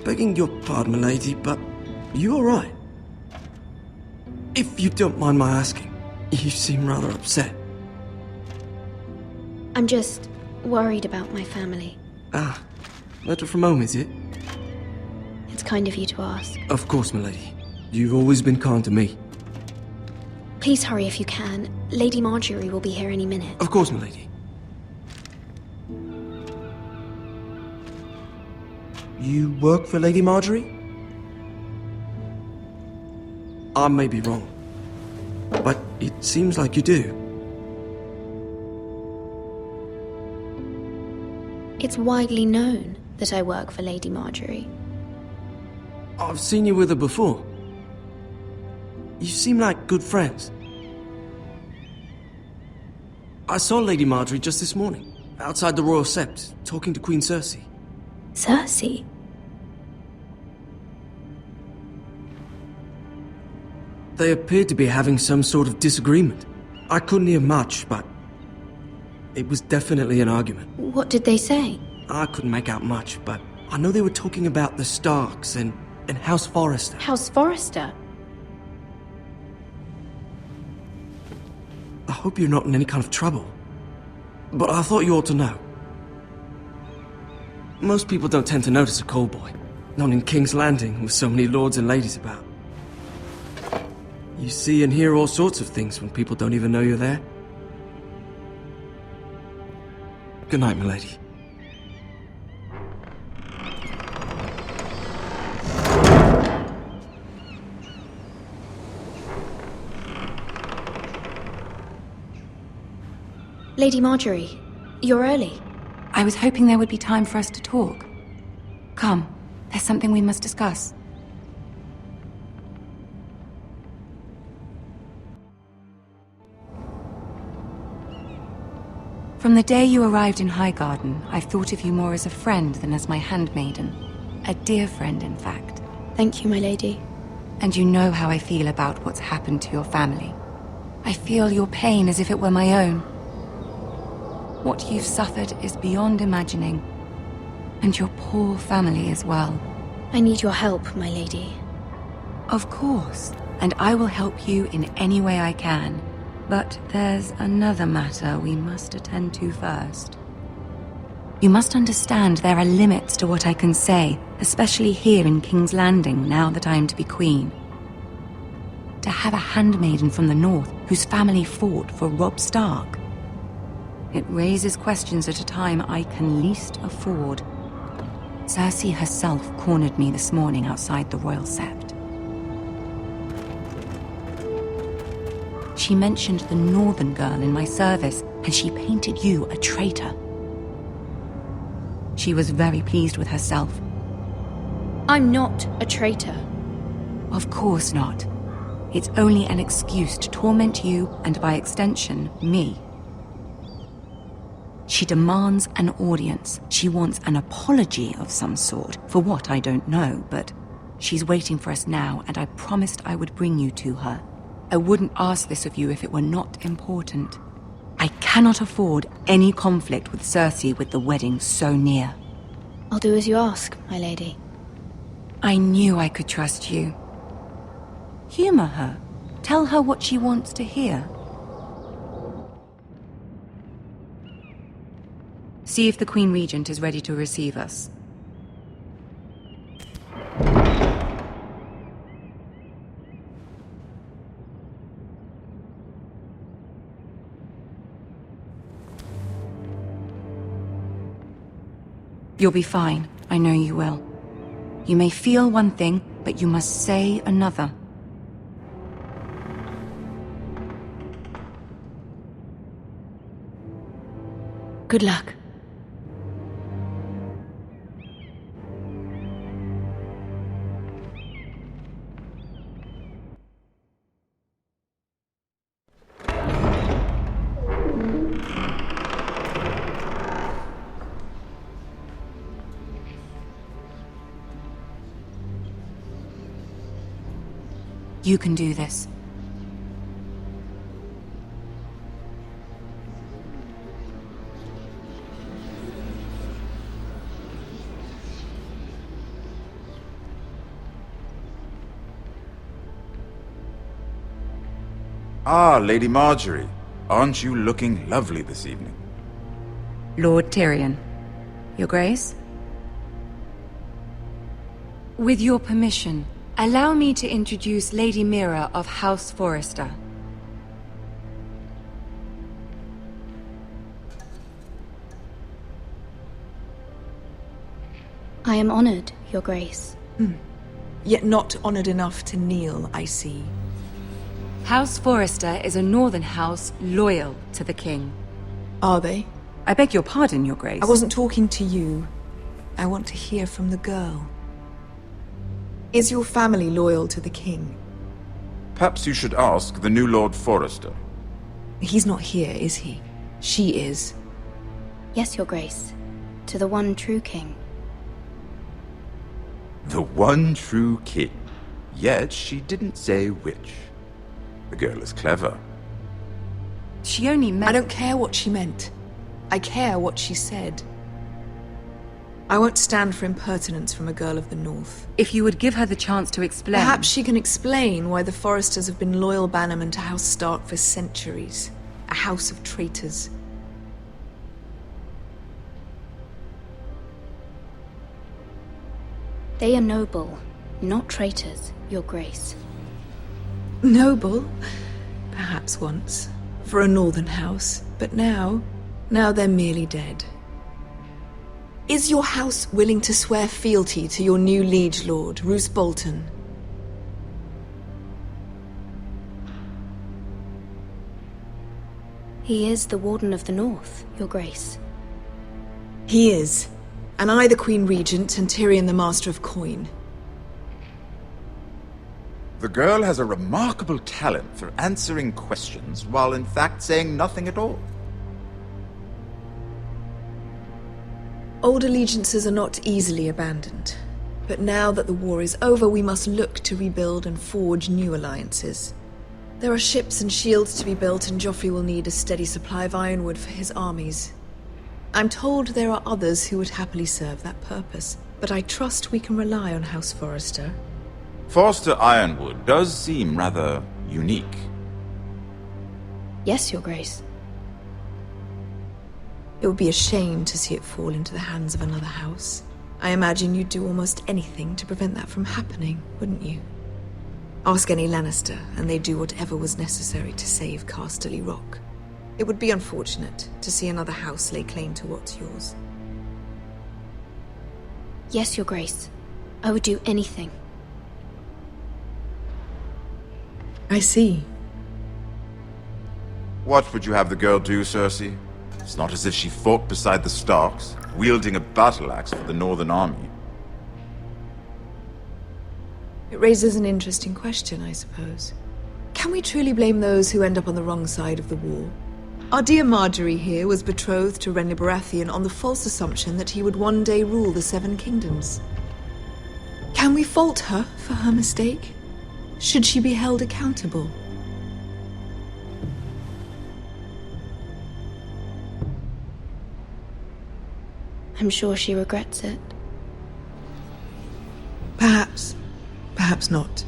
Begging your pardon, milady, but are you alright? If you don't mind my asking, you seem rather upset. I'm just worried about my family. Ah, letter from home, is it? It's kind of you to ask. Of course, milady. You've always been kind to me. Please hurry if you can. Lady Marjorie will be here any minute. Of course, milady. You work for Lady Marjorie? I may be wrong, but it seems like you do. It's widely known that I work for Lady Marjorie. I've seen you with her before. You seem like good friends. I saw Lady Marjorie just this morning, outside the Royal Sept, talking to Queen Cersei. Cersei? They appeared to be having some sort of disagreement. I couldn't hear much, but it was definitely an argument. What did they say? I couldn't make out much, but I know they were talking about the Starks and House Forrester. House Forrester? I hope you're not in any kind of trouble. But I thought you ought to know. Most people don't tend to notice a call boy. Not in King's Landing with so many lords and ladies about. You see and hear all sorts of things when people don't even know you're there. Good night, milady. Lady Marjorie, you're early. I was hoping there would be time for us to talk. Come, there's something we must discuss. From the day you arrived in Highgarden, I've thought of you more as a friend than as my handmaiden. A dear friend, in fact. Thank you, my lady. And you know how I feel about what's happened to your family. I feel your pain as if it were my own. What you've suffered is beyond imagining. And your poor family as well. I need your help, my lady. Of course, and I will help you in any way I can. But there's another matter we must attend to first. You must understand there are limits to what I can say, especially here in King's Landing, now that I am to be queen. To have a handmaiden from the north whose family fought for Robb Stark. It raises questions at a time I can least afford. Cersei herself cornered me this morning outside the Royal Sept. She mentioned the northern girl in my service, and she painted you a traitor. She was very pleased with herself. I'm not a traitor. Of course not. It's only an excuse to torment you, and by extension, me. She demands an audience. She wants an apology of some sort, for what I don't know, but she's waiting for us now, and I promised I would bring you to her. I wouldn't ask this of you if it were not important. I cannot afford any conflict with Cersei with the wedding so near. I'll do as you ask, my lady. I knew I could trust you. Humor her. Tell her what she wants to hear. See if the Queen Regent is ready to receive us. You'll be fine. I know you will. You may feel one thing, but you must say another. Good luck. You can do this. Ah, Lady Marjorie. Aren't you looking lovely this evening? Lord Tyrion. Your Grace? With your permission, allow me to introduce Lady Mira of House Forrester. I am honored, Your Grace. Yet not honored enough to kneel, I see. House Forrester is a northern house loyal to the king. Are they? I beg your pardon, Your Grace. I wasn't talking to you. I want to hear from the girl. Is your family loyal to the king? Perhaps you should ask the new Lord Forrester. He's not here, is he? She is. Yes, Your Grace. To the one true king. The one true king. Yet she didn't say which. The girl is clever. She only meant... I don't care what she meant. I care what she said. I won't stand for impertinence from a girl of the North. If you would give her the chance to explain... Perhaps she can explain why the Forresters have been loyal bannermen to House Stark for centuries. A house of traitors. They are noble, not traitors, Your Grace. Noble? Perhaps once. For a northern house. But now they're merely dead. Is your house willing to swear fealty to your new liege lord, Roose Bolton? He is the Warden of the North, Your Grace. He is. And I the Queen Regent and Tyrion the Master of Coin. The girl has a remarkable talent for answering questions while in fact saying nothing at all. Old allegiances are not easily abandoned. But now that the war is over, we must look to rebuild and forge new alliances. There are ships and shields to be built, and Joffrey will need a steady supply of ironwood for his armies. I'm told there are others who would happily serve that purpose, but I trust we can rely on House Forrester. Forster Ironwood does seem rather unique. Yes, Your Grace. It would be a shame to see it fall into the hands of another house. I imagine you'd do almost anything to prevent that from happening, wouldn't you? Ask any Lannister, and they'd do whatever was necessary to save Casterly Rock. It would be unfortunate to see another house lay claim to what's yours. Yes, Your Grace. I would do anything. I see. What would you have the girl do, Cersei? It's not as if she fought beside the Starks, wielding a battle axe for the Northern Army. It raises an interesting question, I suppose. Can we truly blame those who end up on the wrong side of the war? Our dear Marjorie here was betrothed to Renly Baratheon on the false assumption that he would one day rule the Seven Kingdoms. Can we fault her for her mistake? Should she be held accountable? I'm sure she regrets it. Perhaps. Perhaps not.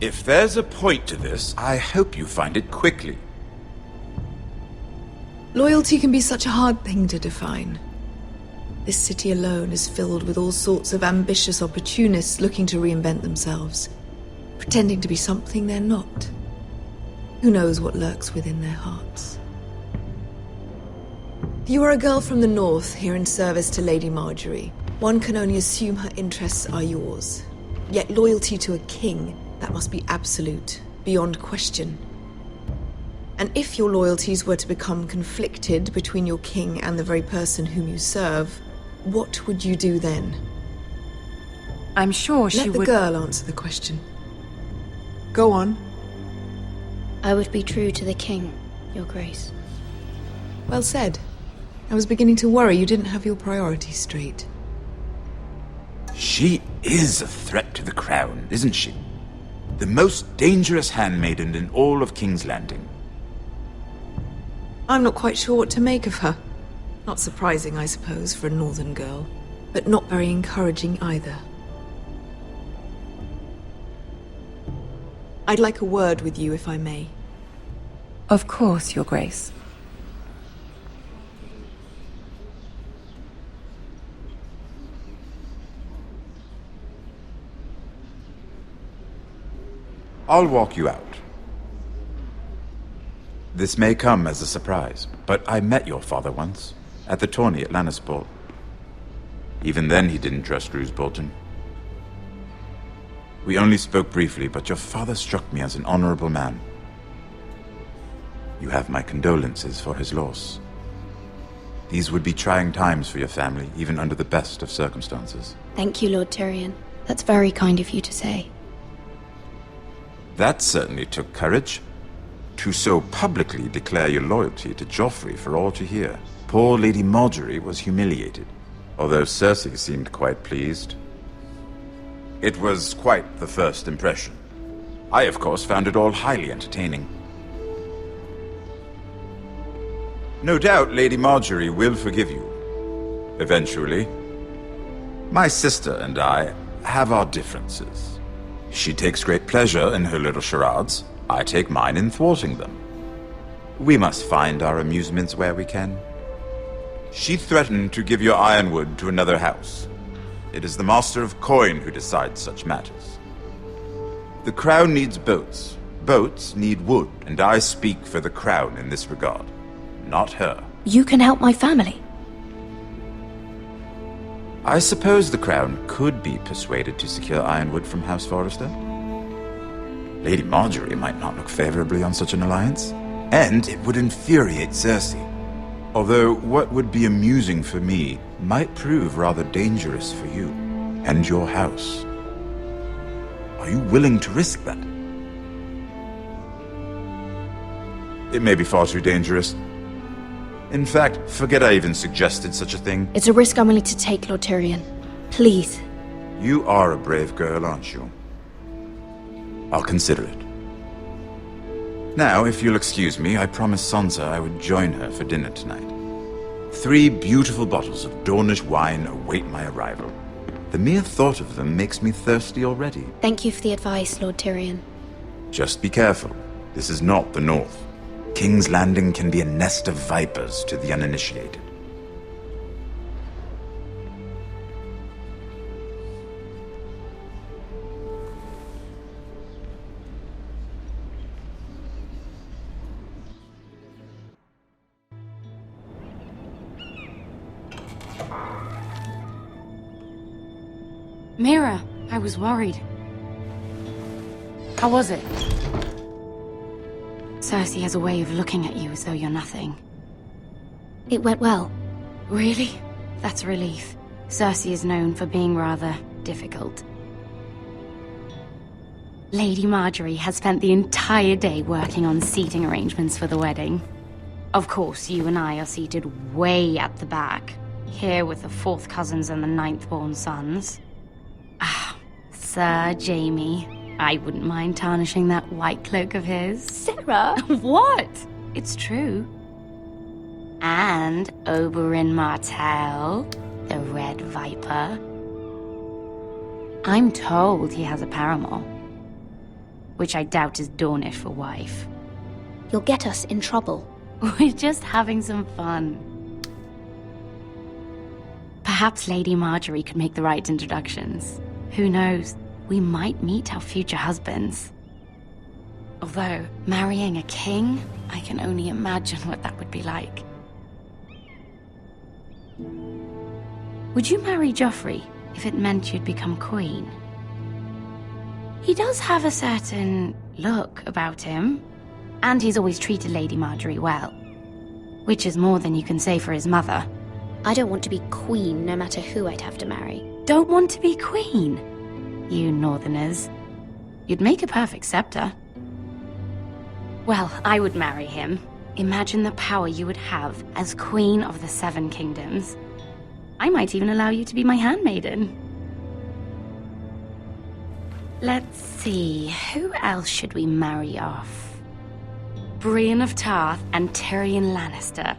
If there's a point to this, I hope you find it quickly. Loyalty can be such a hard thing to define. This city alone is filled with all sorts of ambitious opportunists looking to reinvent themselves, pretending to be something they're not. Who knows what lurks within their hearts? You are a girl from the north, here in service to Lady Marjorie. One can only assume her interests are yours. Yet loyalty to a king, that must be absolute, beyond question. And if your loyalties were to become conflicted between your king and the very person whom you serve, what would you do then? I'm sure she would... Let the girl answer the question. Go on. I would be true to the king, Your Grace. Well said. I was beginning to worry you didn't have your priorities straight. She is a threat to the crown, isn't she? The most dangerous handmaiden in all of King's Landing. I'm not quite sure what to make of her. Not surprising, I suppose, for a northern girl, but not very encouraging either. I'd like a word with you, if I may. Of course, Your Grace. I'll walk you out. This may come as a surprise, but I met your father once, at the tourney at Lannisport. Even then, he didn't trust Roose Bolton. We only spoke briefly, but your father struck me as an honorable man. You have my condolences for his loss. These would be trying times for your family, even under the best of circumstances. Thank you, Lord Tyrion. That's very kind of you to say. That certainly took courage. To so publicly declare your loyalty to Joffrey for all to hear. Poor Lady Marjorie was humiliated, although Cersei seemed quite pleased. It was quite the first impression. I, of course, found it all highly entertaining. No doubt Lady Marjorie will forgive you. Eventually. My sister and I have our differences. She takes great pleasure in her little charades. I take mine in thwarting them. We must find our amusements where we can. She threatened to give your ironwood to another house. It is the Master of Coin who decides such matters. The Crown needs boats. Boats need wood, and I speak for the Crown in this regard. Not her. You can help my family. I suppose the Crown could be persuaded to secure ironwood from House Forrester. Lady Marjorie might not look favorably on such an alliance, and it would infuriate Cersei. Although what would be amusing for me might prove rather dangerous for you and your house. Are you willing to risk that? It may be far too dangerous. In fact, forget I even suggested such a thing. It's a risk I'm willing to take, Lord Tyrion. Please. You are a brave girl, aren't you? I'll consider it. Now, if you'll excuse me, I promised Sansa I would join her for dinner tonight. 3 beautiful bottles of Dornish wine await my arrival. The mere thought of them makes me thirsty already. Thank you for the advice, Lord Tyrion. Just be careful. This is not the North. King's Landing can be a nest of vipers to the uninitiated. Mira, I was worried. How was it? Cersei has a way of looking at you as though you're nothing. It went well. Really? That's a relief. Cersei is known for being rather difficult. Lady Marjorie has spent the entire day working on seating arrangements for the wedding. Of course, you and I are seated way at the back, here with the 4th cousins and the 9th-born sons. Ah, Sir Jaime. I wouldn't mind tarnishing that white cloak of his. Sarah! What? It's true. And Oberyn Martell, the Red Viper. I'm told he has a paramour, which I doubt is Dornish for wife. You'll get us in trouble. We're just having some fun. Perhaps Lady Marjorie could make the right introductions. Who knows? We might meet our future husbands. Although, marrying a king, I can only imagine what that would be like. Would you marry Joffrey if it meant you'd become queen? He does have a certain look about him, and he's always treated Lady Marjorie well, which is more than you can say for his mother. I don't want to be queen no matter who I'd have to marry. Don't want to be queen? You northerners. You'd make a perfect scepter. Well, I would marry him. Imagine the power you would have as Queen of the 7 Kingdoms. I might even allow you to be my handmaiden. Let's see, who else should we marry off? Brienne of Tarth and Tyrion Lannister.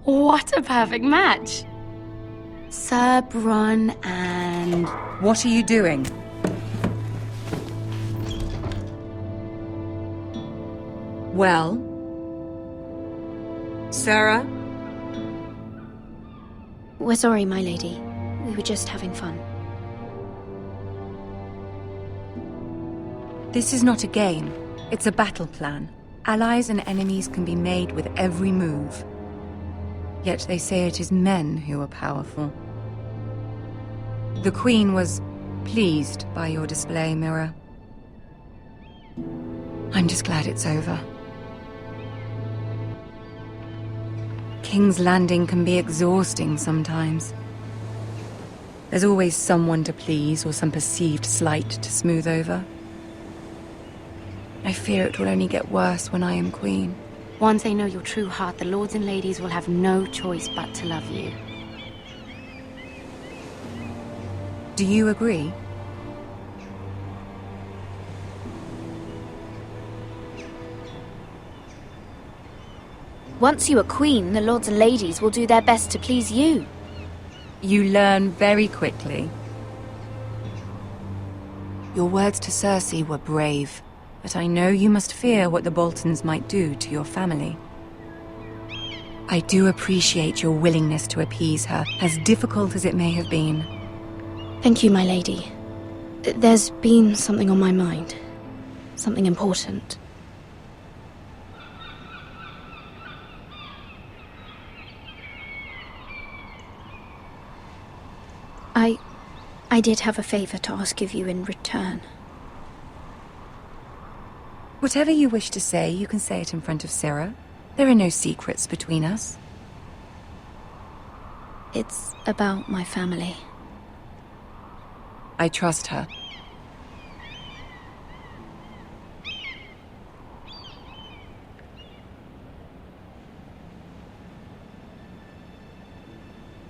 What a perfect match! Sir Bronn and... What are you doing? Well? Sarah? We're sorry, my lady. We were just having fun. This is not a game. It's a battle plan. Allies and enemies can be made with every move. Yet they say it is men who are powerful. The Queen was pleased by your display, Mirror. I'm just glad it's over. King's Landing can be exhausting sometimes. There's always someone to please or some perceived slight to smooth over. I fear it will only get worse when I am Queen. Once they know your true heart, the lords and ladies will have no choice but to love you. Do you agree? Once you are queen, the lords and ladies will do their best to please you. You learn very quickly. Your words to Cersei were brave, but I know you must fear what the Boltons might do to your family. I do appreciate your willingness to appease her, as difficult as it may have been. Thank you, my lady. There's been something on my mind. Something important. I did have a favor to ask of you in return. Whatever you wish to say, you can say it in front of Sarah. There are no secrets between us. It's about my family. I trust her.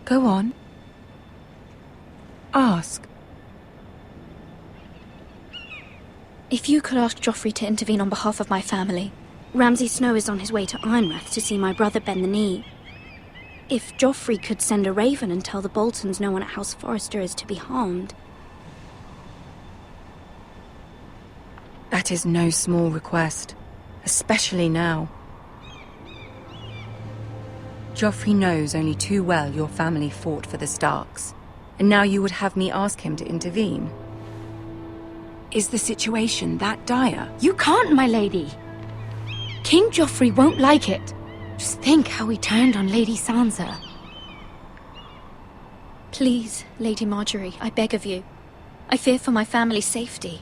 Go on. Ask. If you could ask Joffrey to intervene on behalf of my family. Ramsay Snow is on his way to Ironrath to see my brother bend the knee. If Joffrey could send a raven and tell the Boltons no one at House Forrester is to be harmed. That is no small request, especially now. Joffrey knows only too well your family fought for the Starks, and now you would have me ask him to intervene. Is the situation that dire? You can't, my lady! King Joffrey won't like it. Just think how he turned on Lady Sansa. Please, Lady Marjorie, I beg of you. I fear for my family's safety.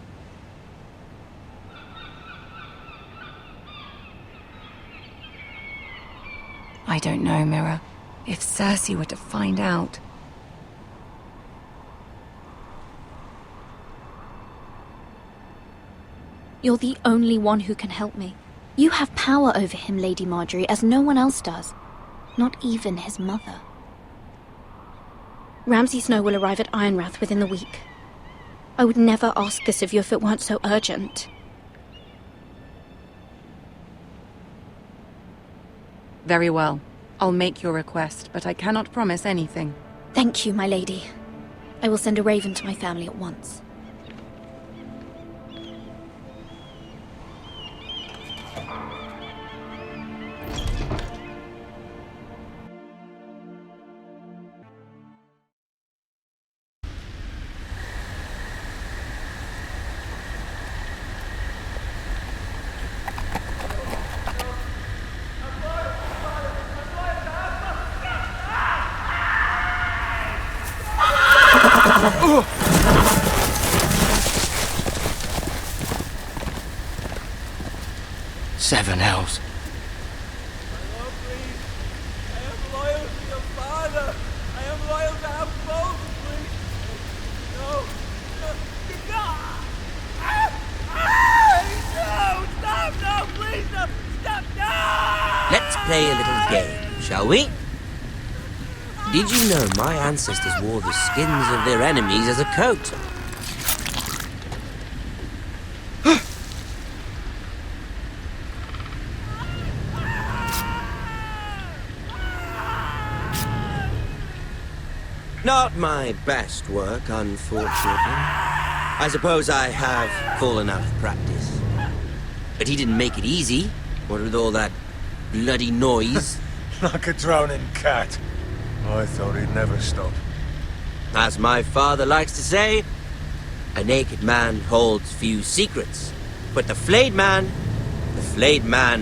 I don't know, Mirror. If Cersei were to find out... You're the only one who can help me. You have power over him, Lady Marjorie, as no one else does. Not even his mother. Ramsay Snow will arrive at Ironrath within the week. I would never ask this of you if it weren't so urgent. Very well. I'll make your request, but I cannot promise anything. Thank you, my lady. I will send a raven to my family at once. Seven hells. Let's play a little game, shall we? Did you know my ancestors wore the skins of their enemies as a coat? Not my best work, unfortunately. I suppose I have fallen out of practice. But he didn't make it easy, what with all that bloody noise. Like a drowning cat. I thought he'd never stop. As my father likes to say, a naked man holds few secrets, but the flayed man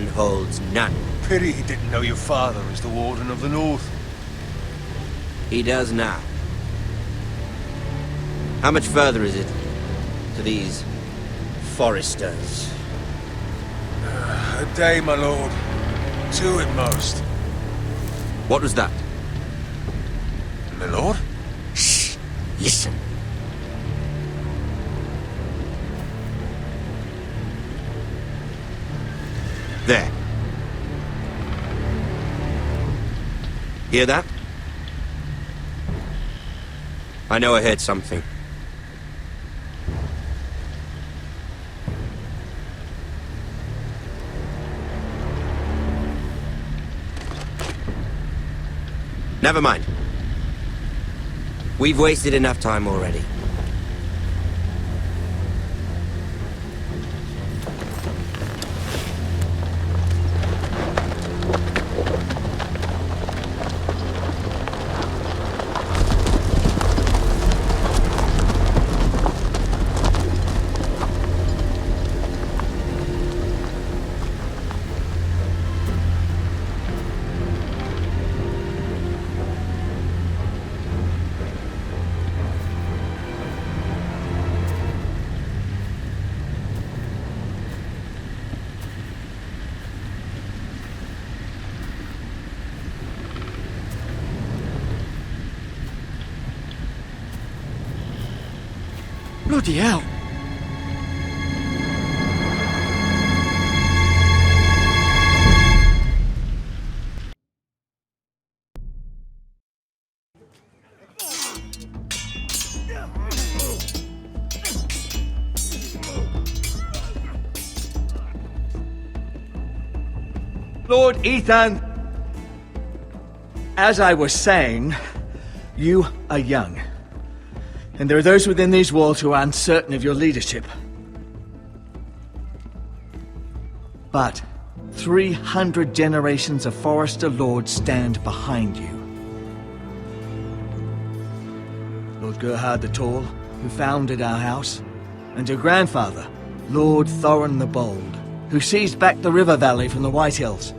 holds none. Pity he didn't know your father was the Warden of the North. He does now. How much further is it to these foresters? A day, my lord. 2 at most. What was that? My lord? Shh! Listen. There. Hear that? I know I heard something. Never mind. We've wasted enough time already. Bloody hell. Lord Ethan, as I was saying, you are young. And there are those within these walls who are uncertain of your leadership. But 300 generations of Forester Lords stand behind you. Lord Gerhard the Tall, who founded our house, and your grandfather, Lord Thorin the Bold, who seized back the river valley from the White Hills.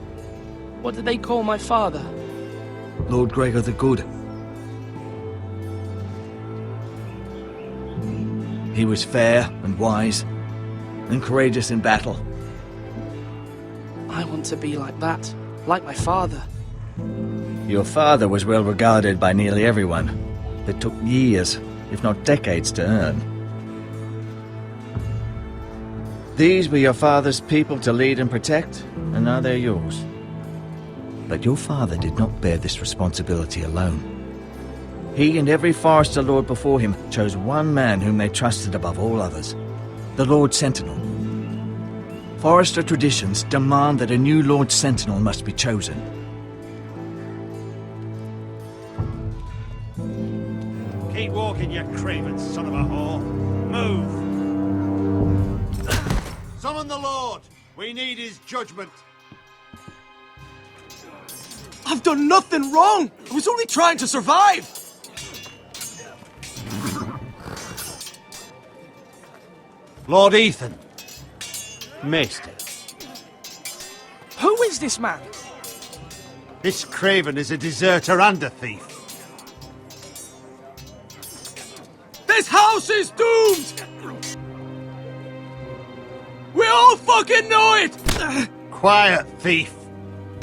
What did they call my father? Lord Gregor the Good. He was fair and wise, and courageous in battle. I want to be like that, like my father. Your father was well regarded by nearly everyone. It took years, if not decades, to earn. These were your father's people to lead and protect, and now they're yours. But your father did not bear this responsibility alone. He and every Forester Lord before him chose one man whom they trusted above all others, the Lord Sentinel. Forester traditions demand that a new Lord Sentinel must be chosen. Keep walking, you craven son of a whore. Move! Summon the Lord! We need his judgment. I've done nothing wrong! I was only trying to survive! Lord Ethan. Maester. Who is this man? This craven is a deserter and a thief. This house is doomed! We all fucking know it! Quiet, thief.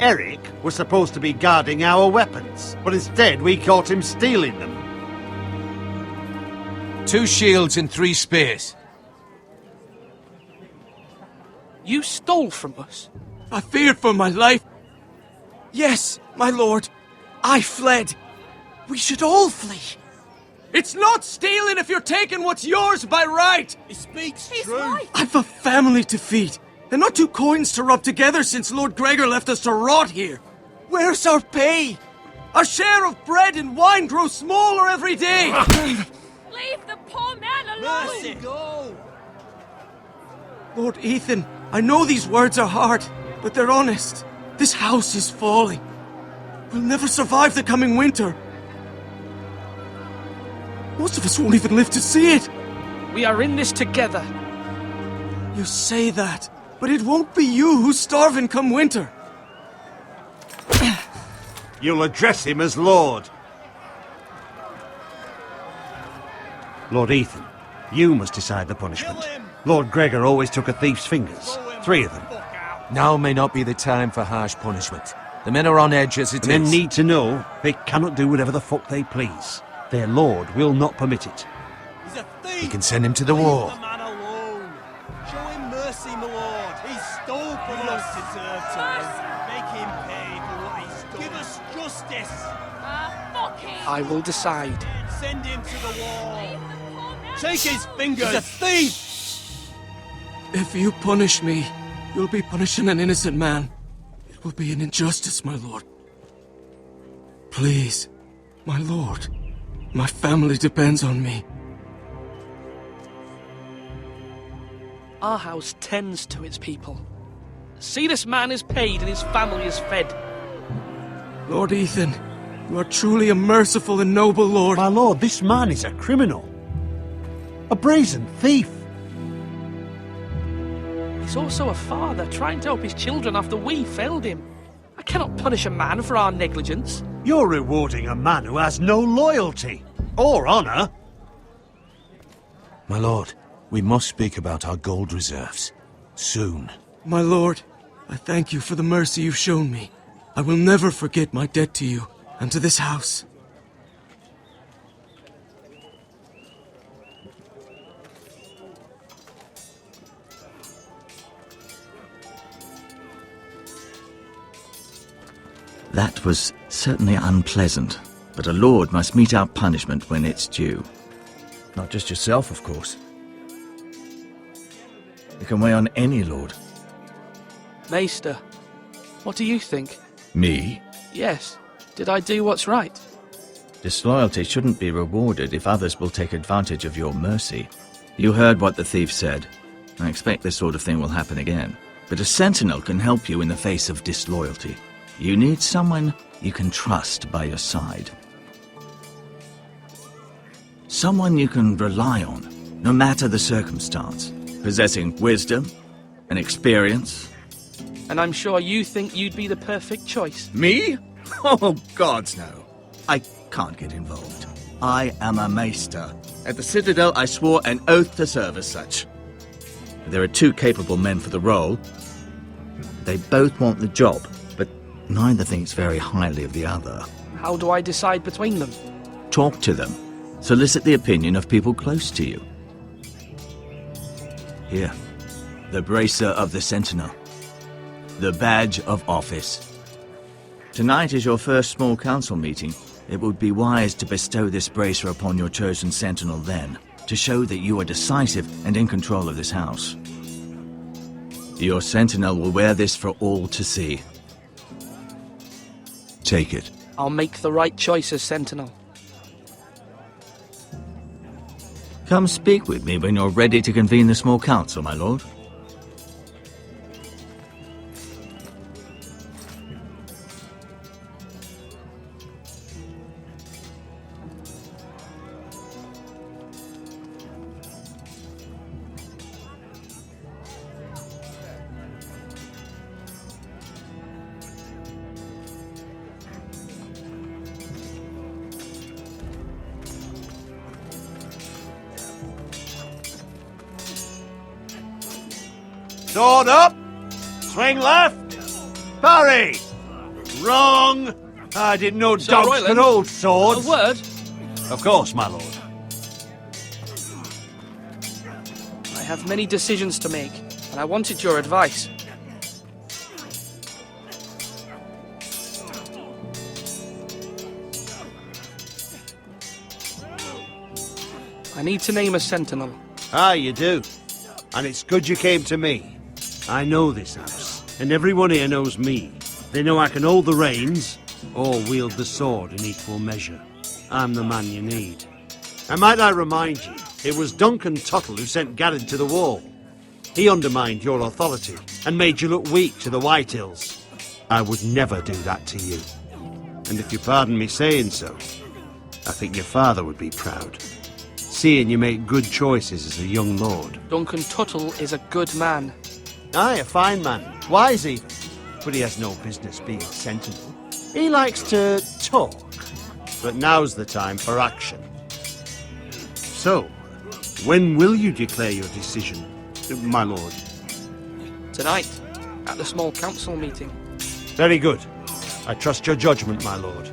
Eric was supposed to be guarding our weapons, but instead we caught him stealing them. 2 shields and 3 spears. You stole from us. I feared for my life. Yes, my lord. I fled. We should all flee. It's not stealing if you're taking what's yours by right. He speaks He's true. right. I've a family to feed, and not 2 coins to rub together since Lord Gregor left us to rot here. Where's our pay? Our share of bread and wine grows smaller every day. Leave the poor man alone! Mercy, go! Lord Ethan, I know these words are hard, but they're honest. This house is falling. We'll never survive the coming winter. Most of us won't even live to see it. We are in this together. You say that, but it won't be you who's starving come winter. You'll address him as Lord. Lord Ethan, you must decide the punishment. Lord Gregor always took a thief's fingers. 3 of them. Now may not be the time for harsh punishment. The men are on edge as it is. Men need to know they cannot do whatever the fuck they please. Their lord will not permit it. He's a thief! We can send him to the wall. Leave the man alone. Show him mercy, my lord. He stole from us. Deserve to live. Make him pay for what he's done. Give us justice. Fuck him! I will decide. Send him to the wall. Take his fingers. He's a thief! If you punish me, you'll be punishing an innocent man. It will be an injustice, my lord. Please, my lord. My family depends on me. Our house tends to its people. See, this man is paid and his family is fed. Lord Ethan, you are truly a merciful and noble lord. My lord, this man is a criminal. A brazen thief. He's also a father trying to help his children after we failed him. I cannot punish a man for our negligence. You're rewarding a man who has no loyalty or honor. My lord, we must speak about our gold reserves. Soon. My lord, I thank you for the mercy you've shown me. I will never forget my debt to you and to this house. That was certainly unpleasant, but a lord must mete out punishment when it's due. Not just yourself, of course. It can weigh on any lord. Maester, what do you think? Me? Yes. Did I do what's right? Disloyalty shouldn't be rewarded if others will take advantage of your mercy. You heard what the thief said. I expect this sort of thing will happen again. But a sentinel can help you in the face of disloyalty. You need someone you can trust by your side. Someone you can rely on, no matter the circumstance. Possessing wisdom and experience. And I'm sure you think you'd be the perfect choice. Me? Oh, gods no. I can't get involved. I am a maester. At the Citadel, I swore an oath to serve as such. There are 2 capable men for the role. They both want the job, but neither thinks very highly of the other. How do I decide between them? Talk to them. Solicit the opinion of people close to you. Here, the bracer of the Sentinel. The badge of office. Tonight is your first small council meeting. It would be wise to bestow this bracer upon your chosen Sentinel then, to show that you are decisive and in control of this house. Your Sentinel will wear this for all to see. Take it. I'll make the right choice as Sentinel. Come speak with me when you're ready to convene the small council, my lord. Sword up! Swing left! Parry! Wrong! I didn't know Sir dogs Royland, could hold swords. A word? Of course, my lord. I have many decisions to make, and I wanted your advice. I need to name a sentinel. Ah, you do. And it's good you came to me. I know this house, and everyone here knows me. They know I can hold the reins, or wield the sword in equal measure. I'm the man you need. And might I remind you, it was Duncan Tuttle who sent Garrett to the wall. He undermined your authority, and made you look weak to the White Hills. I would never do that to you. And if you pardon me saying so, I think your father would be proud. Seeing you make good choices as a young lord. Duncan Tuttle is a good man. Aye, a fine man. Wise even. But he has no business being sentinel. He likes to talk. But now's the time for action. So, When will you declare your decision, my lord? Tonight, at the small council meeting. Very good. I trust your judgment, my lord.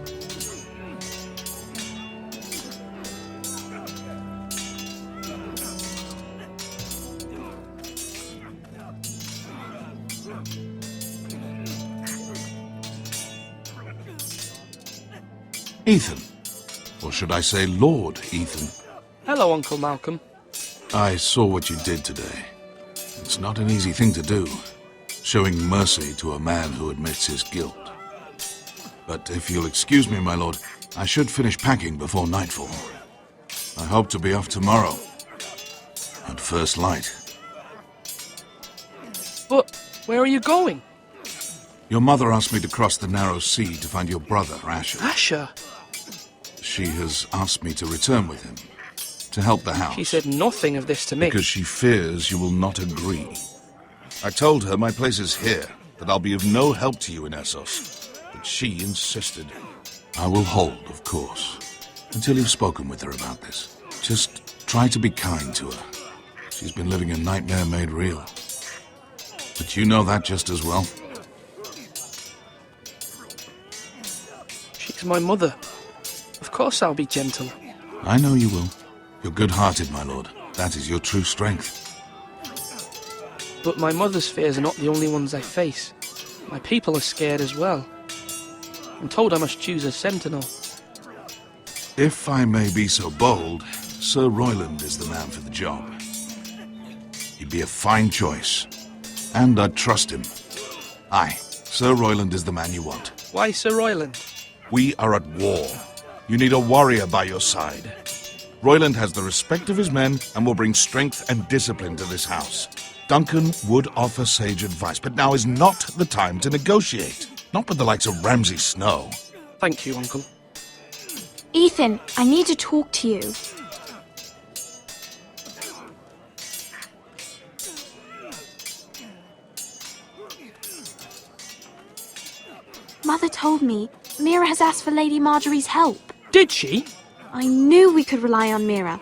Ethan. Or should I say Lord Ethan? Hello, Uncle Malcolm. I saw what you did today. It's not an easy thing to do, showing mercy to a man who admits his guilt. But if you'll excuse me, my lord, I should finish packing before nightfall. I hope to be off tomorrow, at first light. But where are you going? Your mother asked me to cross the narrow sea to find your brother, Asher. Asher? She has asked me to return with him, to help the house. She said nothing of this to me. Because she fears you will not agree. I told her my place is here, that I'll be of no help to you in Essos. But she insisted. I will hold, of course, until you've spoken with her about this. Just try to be kind to her. She's been living a nightmare made real. But you know that just as well. She's my mother. Of course I'll be gentle. I know you will. You're good-hearted, my lord. That is your true strength. But my mother's fears are not the only ones I face. My people are scared as well. I'm told I must choose a sentinel. If I may be so bold, Sir Royland is the man for the job. He'd be a fine choice. And I'd trust him. Aye, Sir Royland is the man you want. Why Sir Royland? We are at war. You need a warrior by your side. Royland has the respect of his men and will bring strength and discipline to this house. Duncan would offer sage advice, but now is not the time to negotiate. Not with the likes of Ramsay Snow. Thank you, Uncle. Ethan, I need to talk to you. Mother told me Mira has asked for Lady Marjorie's help. Did she? I knew we could rely on Mira.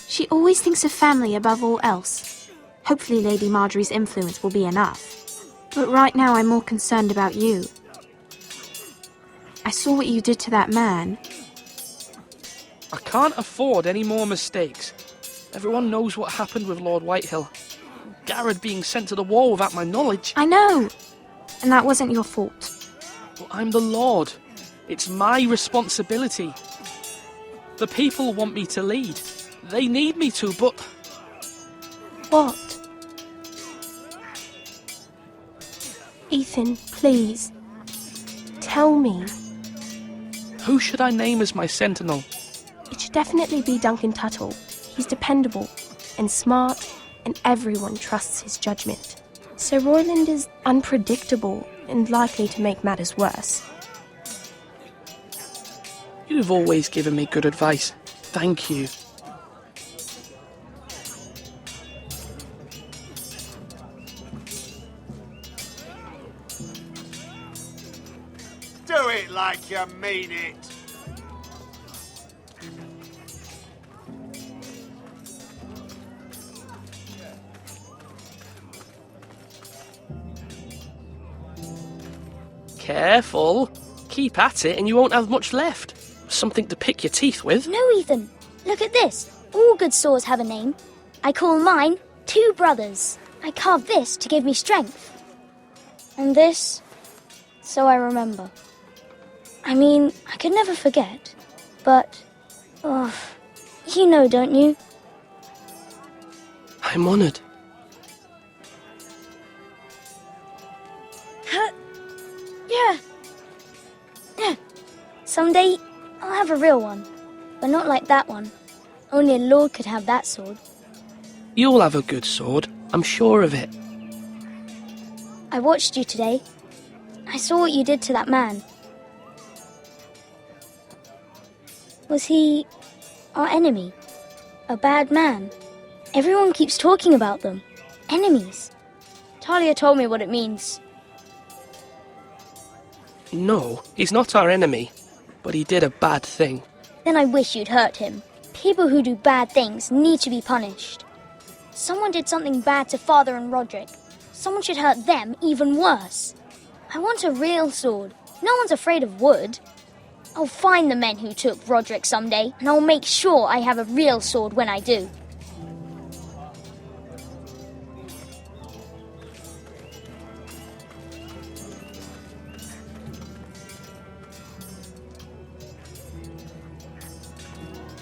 She always thinks of family above all else. Hopefully Lady Marjorie's influence will be enough. But right now I'm more concerned about you. I saw what you did to that man. I can't afford any more mistakes. Everyone knows what happened with Lord Whitehill. Garrett being sent to the war without my knowledge. I know. And that wasn't your fault. But I'm the Lord. It's my responsibility. The people want me to lead. They need me to, but... What? Ethan, please. Tell me. Who should I name as my sentinel? It should definitely be Duncan Tuttle. He's dependable and smart, and everyone trusts his judgment. Sir Royland is unpredictable and likely to make matters worse. You've always given me good advice. Thank you. Do it like you mean it. Careful. Keep at it and you won't have much left. Something to pick your teeth with. No, Ethan. Look at this. All good swords have a name. I call mine Two Brothers. I carved this to give me strength. And this, so I remember. I mean, I could never forget. But, you know, don't you? I'm honoured. Yeah. Someday, I'll have a real one. But not like that one. Only a lord could have that sword. You'll have a good sword. I'm sure of it. I watched you today. I saw what you did to that man. Was he our enemy? A bad man? Everyone keeps talking about them. Enemies. Talia told me what it means. No, he's not our enemy. But he did a bad thing. Then I wish you'd hurt him. People who do bad things need to be punished. Someone did something bad to Father and Roderick. Someone should hurt them even worse. I want a real sword. No one's afraid of wood. I'll find the men who took Roderick someday, and I'll make sure I have a real sword when I do.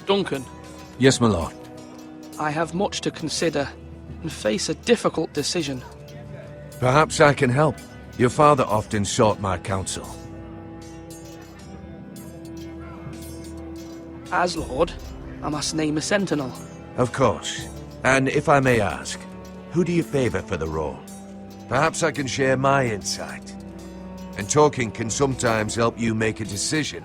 Duncan. Yes, my lord. I have much to consider and face a difficult decision. Perhaps I can help. Your father often sought my counsel. As Lord, I must name a sentinel. Of course. And if I may ask, who do you favor for the role? Perhaps I can share my insight. And talking can sometimes help you make a decision.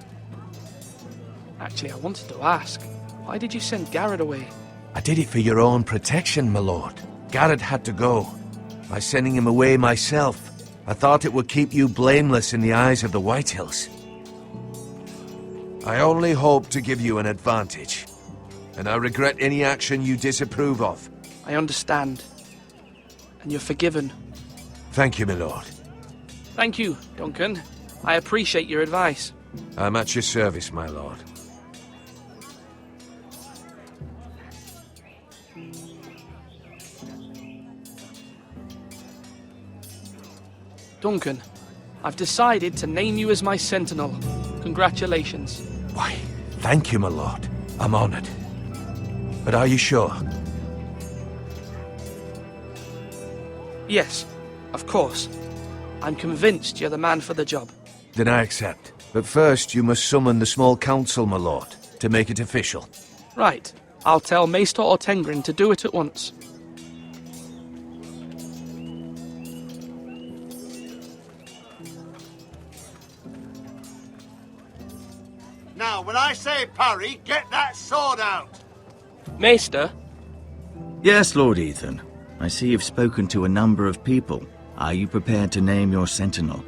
Actually, I wanted to ask, why did you send Garrett away? I did it for your own protection, my lord. Garrett had to go. By sending him away myself, I thought it would keep you blameless in the eyes of the Whitehills. I only hope to give you an advantage, and I regret any action you disapprove of. I understand. And you're forgiven. Thank you, my lord. Thank you, Duncan. I appreciate your advice. I'm at your service, my lord. Duncan, I've decided to name you as my sentinel. Congratulations. Why, thank you, my lord. I'm honored. But are you sure? Yes, of course. I'm convinced you're the man for the job. Then I accept. But first, you must summon the small council, my lord, to make it official. Right. I'll tell Maester Ortengrin to do it at once. Now, when I say parry, get that sword out! Maester? Yes, Lord Ethan. I see you've spoken to a number of people. Are you prepared to name your sentinel?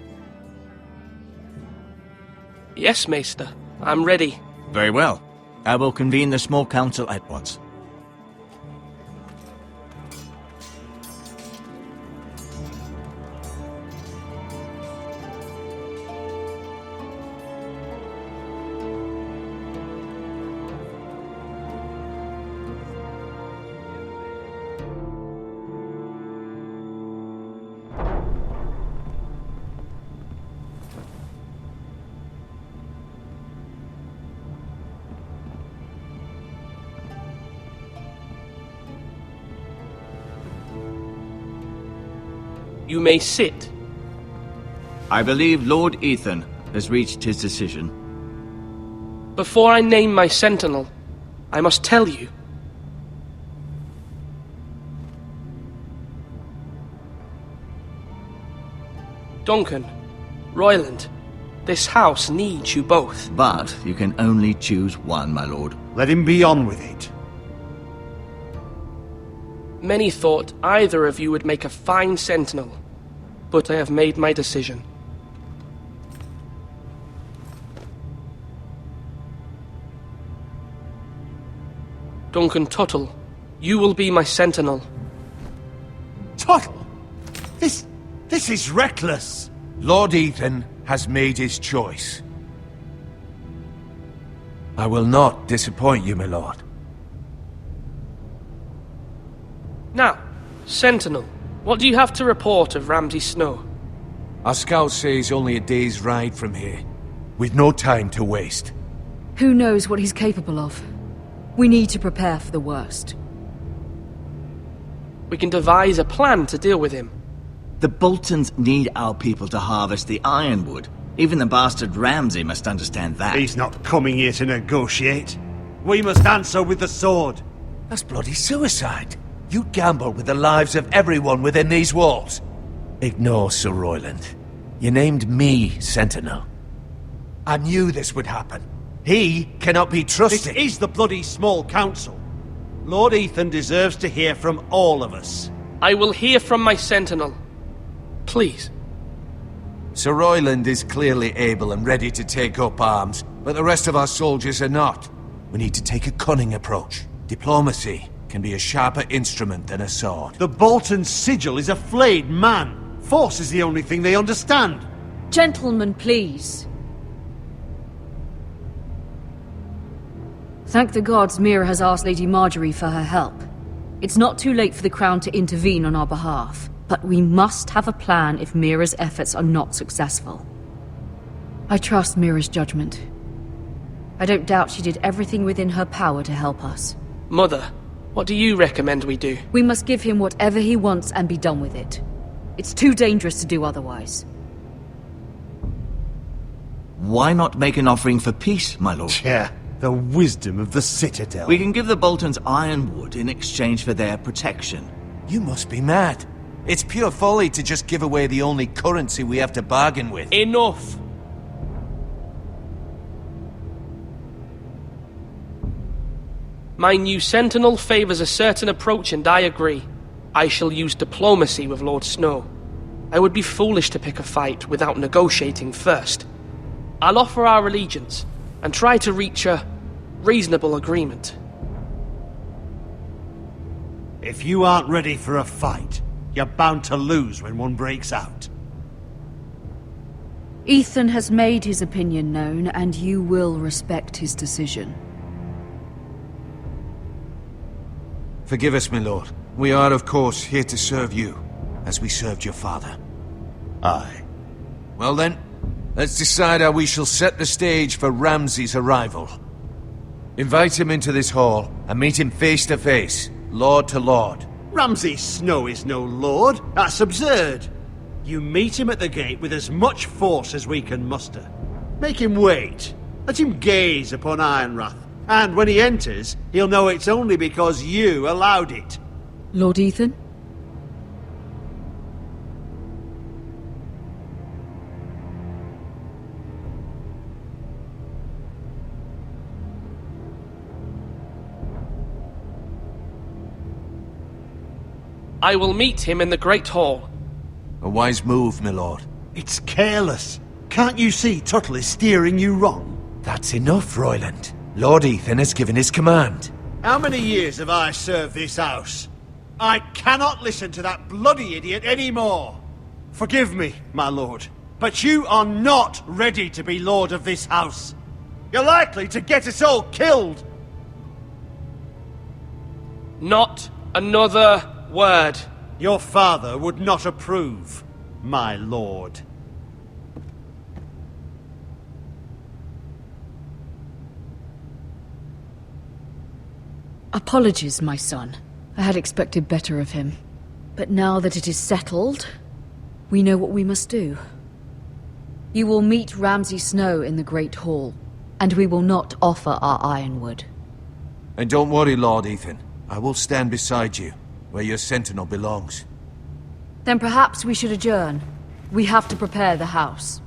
Yes, Maester. I'm ready. Very well. I will convene the small council at once. You may sit. I believe Lord Ethan has reached his decision. Before I name my sentinel, I must tell you. Duncan, Royland, this house needs you both. But you can only choose one, my lord. Let him be on with it. Many thought either of you would make a fine sentinel, but I have made my decision. Duncan Tuttle, you will be my sentinel. Tuttle? This is reckless. Lord Ethan has made his choice. I will not disappoint you, my lord. Now, Sentinel, what do you have to report of Ramsay Snow? Our scouts say he's only a day's ride from here, with no time to waste. Who knows what he's capable of? We need to prepare for the worst. We can devise a plan to deal with him. The Boltons need our people to harvest the ironwood. Even the bastard Ramsay must understand that. He's not coming here to negotiate. We must answer with the sword. That's bloody suicide. You gamble with the lives of everyone within these walls. Ignore Sir Royland. You named me Sentinel. I knew this would happen. He cannot be trusted. This is the bloody small council. Lord Ethan deserves to hear from all of us. I will hear from my Sentinel. Please. Sir Royland is clearly able and ready to take up arms, but the rest of our soldiers are not. We need to take a cunning approach. Diplomacy can be a sharper instrument than a sword. The Bolton sigil is a flayed man. Force is the only thing they understand. Gentlemen, please. Thank the gods Mira has asked Lady Marjorie for her help. It's not too late for the Crown to intervene on our behalf, but we must have a plan if Mira's efforts are not successful. I trust Mira's judgment. I don't doubt she did everything within her power to help us. Mother, what do you recommend we do? We must give him whatever he wants and be done with it. It's too dangerous to do otherwise. Why not make an offering for peace, my lord? Yeah, the wisdom of the Citadel. We can give the Boltons ironwood in exchange for their protection. You must be mad. It's pure folly to just give away the only currency we have to bargain with. Enough! My new sentinel favors a certain approach, and I agree. I shall use diplomacy with Lord Snow. I would be foolish to pick a fight without negotiating first. I'll offer our allegiance, and try to reach a reasonable agreement. If you aren't ready for a fight, you're bound to lose when one breaks out. Ethan has made his opinion known, and you will respect his decision. Forgive us, my lord. We are, of course, here to serve you, as we served your father. Aye. Well then, let's decide how we shall set the stage for Ramsay's arrival. Invite him into this hall, and meet him face to face, lord to lord. Ramsay Snow is no lord. That's absurd. You meet him at the gate with as much force as we can muster. Make him wait. Let him gaze upon Ironrath. And when he enters, he'll know it's only because you allowed it. Lord Ethan? I will meet him in the Great Hall. A wise move, my lord. It's careless. Can't you see Tuttle is steering you wrong? That's enough, Royland. Lord Ethan has given his command. How many years have I served this house? I cannot listen to that bloody idiot anymore. Forgive me, my lord, but you are not ready to be lord of this house. You're likely to get us all killed. Not another word. Your father would not approve, my lord. Apologies, my son. I had expected better of him. But now that it is settled, we know what we must do. You will meet Ramsay Snow in the Great Hall, and we will not offer our ironwood. And don't worry, Lord Ethan. I will stand beside you, where your sentinel belongs. Then perhaps we should adjourn. We have to prepare the house.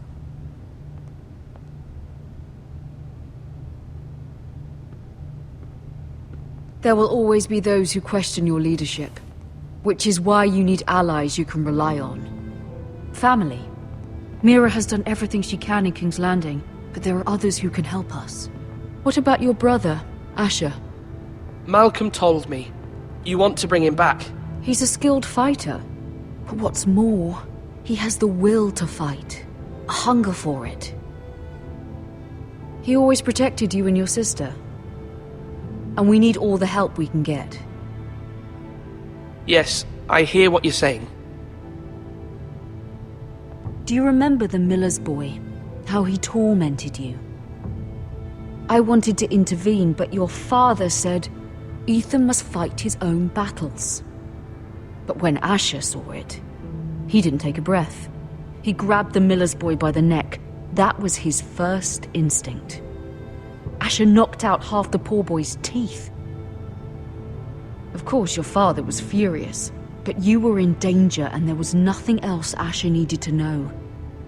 There will always be those who question your leadership, which is why you need allies you can rely on. Family. Mira has done everything she can in King's Landing, but there are others who can help us. What about your brother, Asher? Malcolm told me. You want to bring him back? He's a skilled fighter. But what's more, he has the will to fight. A hunger for it. He always protected you and your sister. And we need all the help we can get. Yes, I hear what you're saying. Do you remember the miller's boy? How he tormented you? I wanted to intervene, but your father said Ethan must fight his own battles. But when Asher saw it, he didn't take a breath. He grabbed the miller's boy by the neck. That was his first instinct. Asher knocked out half the poor boy's teeth. Of course, your father was furious, but you were in danger and there was nothing else Asher needed to know.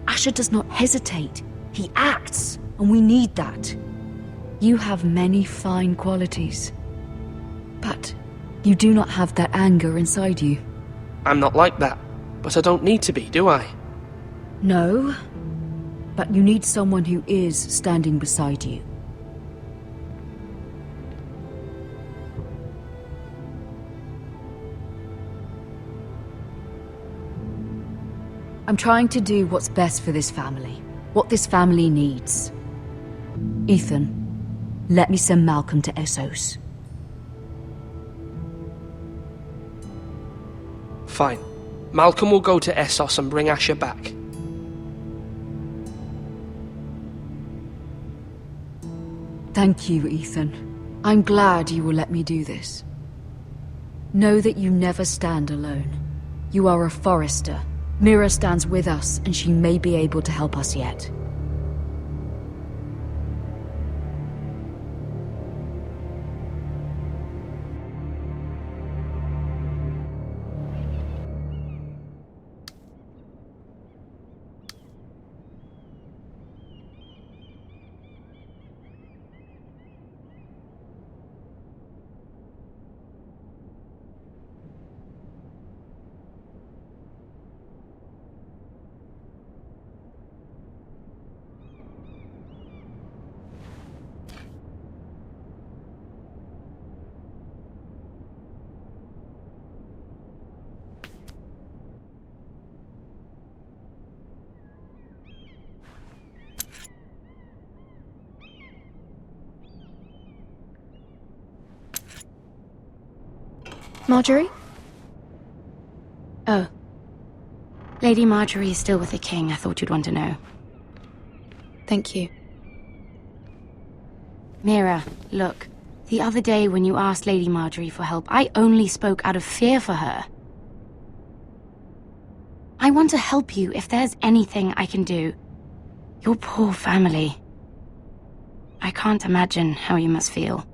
Asher does not hesitate. He acts, and we need that. You have many fine qualities, but you do not have that anger inside you. I'm not like that, but I don't need to be, do I? No, but you need someone who is standing beside you. I'm trying to do what's best for this family. What this family needs. Ethan, let me send Malcolm to Essos. Fine. Malcolm will go to Essos and bring Asher back. Thank you, Ethan. I'm glad you will let me do this. Know that you never stand alone. You are a Forester. Mira stands with us, and she may be able to help us yet. Marjorie? Oh. Lady Marjorie is still with the king. I thought you'd want to know. Thank you. Mira, look. The other day when you asked Lady Marjorie for help, I only spoke out of fear for her. I want to help you if there's anything I can do. Your poor family. I can't imagine how you must feel.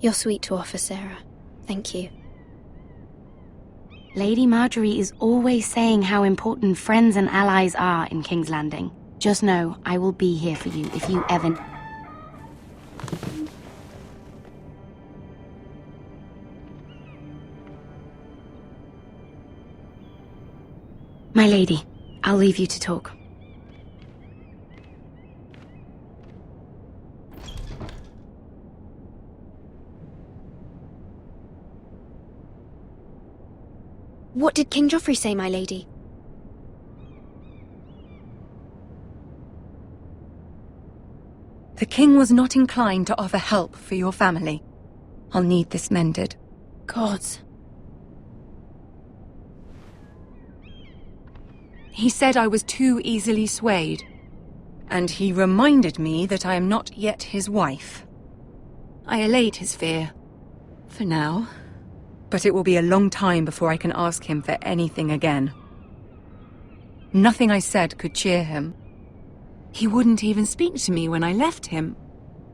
You're sweet to offer, Sarah. Thank you. Lady Marjorie is always saying how important friends and allies are in King's Landing. Just know, I will be here for you if you ever... My lady, I'll leave you to talk. What did King Joffrey say, my lady? The king was not inclined to offer help for your family. I'll need this mended. Gods. He said I was too easily swayed. And he reminded me that I am not yet his wife. I allayed his fear. For now. But it will be a long time before I can ask him for anything again. Nothing I said could cheer him. He wouldn't even speak to me when I left him.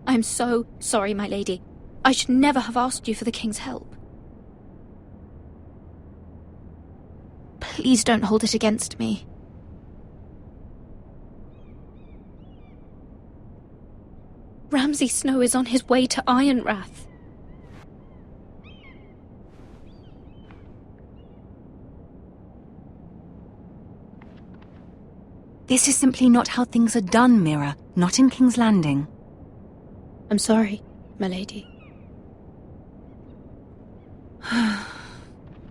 I'm so sorry, my lady. I should never have asked you for the king's help. Please don't hold it against me. Ramsay Snow is on his way to Ironrath. This is simply not how things are done, Mira. Not in King's Landing. I'm sorry, my lady.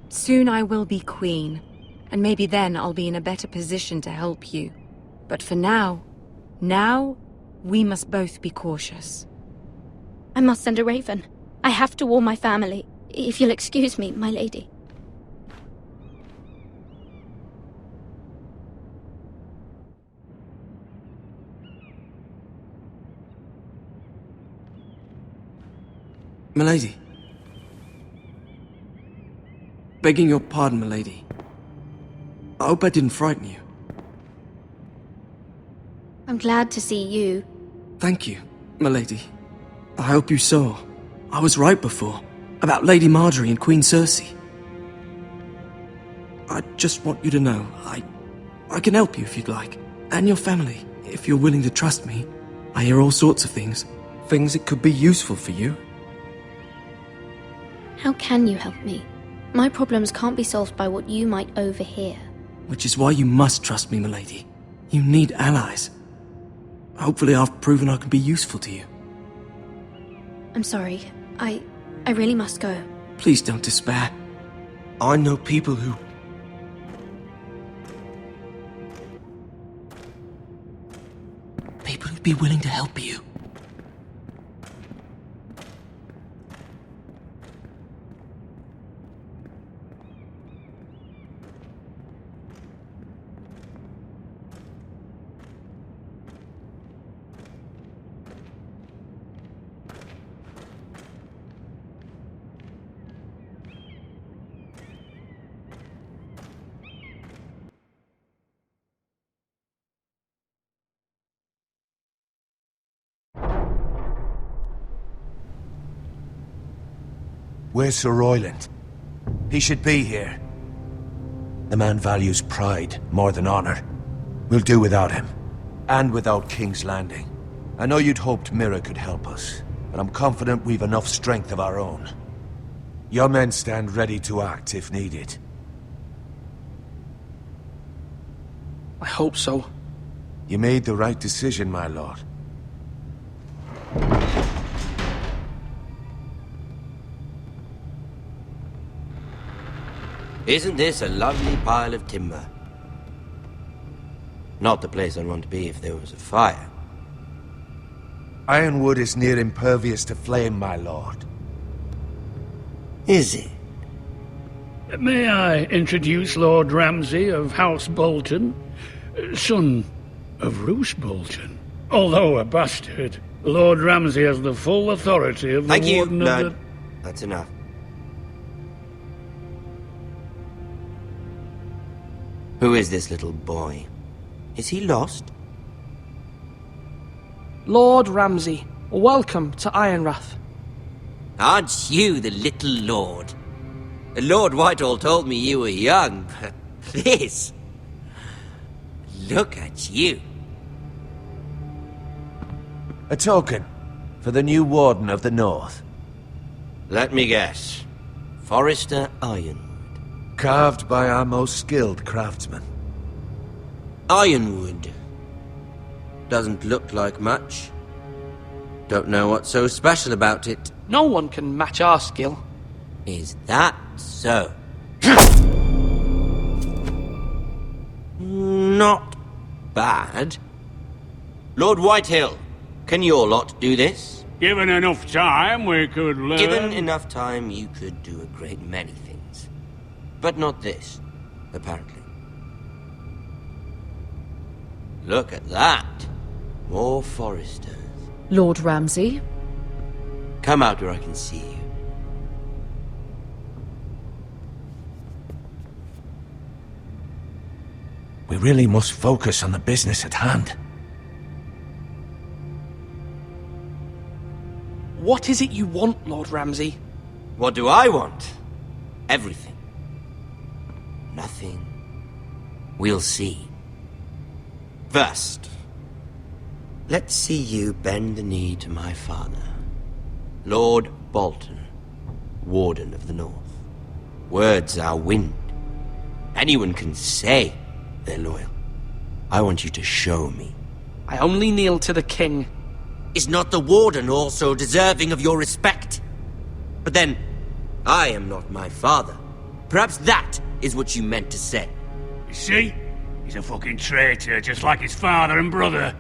Soon I will be queen, and maybe then I'll be in a better position to help you. But for now, we must both be cautious. I must send a raven. I have to warn my family. If you'll excuse me, my lady. Milady. Begging your pardon, milady. I hope I didn't frighten you. I'm glad to see you. Thank you, milady. I hope you saw. I was right before. About Lady Marjorie and Queen Cersei. I just want you to know, I can help you if you'd like. And your family, if you're willing to trust me. I hear all sorts of things. Things that could be useful for you. How can you help me? My problems can't be solved by what you might overhear. Which is why you must trust me, milady. You need allies. Hopefully I've proven I can be useful to you. I'm sorry. I really must go. Please don't despair. I know people who... I'd be willing to help you. Where's Sir Royland? He should be here. The man values pride more than honor. We'll do without him. And without King's Landing. I know you'd hoped Mira could help us, but I'm confident we've enough strength of our own. Your men stand ready to act if needed. I hope so. You made the right decision, my lord. Isn't this a lovely pile of timber? Not the place I'd want to be if there was a fire. Ironwood is near impervious to flame, my lord. Is it? May I introduce Lord Ramsay of House Bolton, son of Roose Bolton? Although a bastard, Lord Ramsay has the full authority of the Warden of the... That's enough. Who is this little boy? Is he lost? Lord Ramsay, welcome to Ironrath. Aren't you the little lord? Lord Whitehall told me you were young, but this... Look at you. A token for the new Warden of the North. Let me guess. Forrester Ironwood. Carved by our most skilled craftsmen. Ironwood. Doesn't look like much. Don't know what's so special about it. No one can match our skill. Is that so? Not bad. Lord Whitehill, can your lot do this? Given enough time, we could learn... Given enough time, you could do a great many things. But not this, apparently. Look at that. More Foresters. Lord Ramsay? Come out where I can see you. We really must focus on the business at hand. What is it you want, Lord Ramsay? What do I want? Everything. Nothing. We'll see. First, let's see you bend the knee to my father, Lord Bolton, Warden of the North. Words are wind. Anyone can say they're loyal. I want you to show me. I only kneel to the king. Is not the Warden also deserving of your respect? But then, I am not my father. Perhaps that is what you meant to say. You see? He's a fucking traitor, just like his father and brother.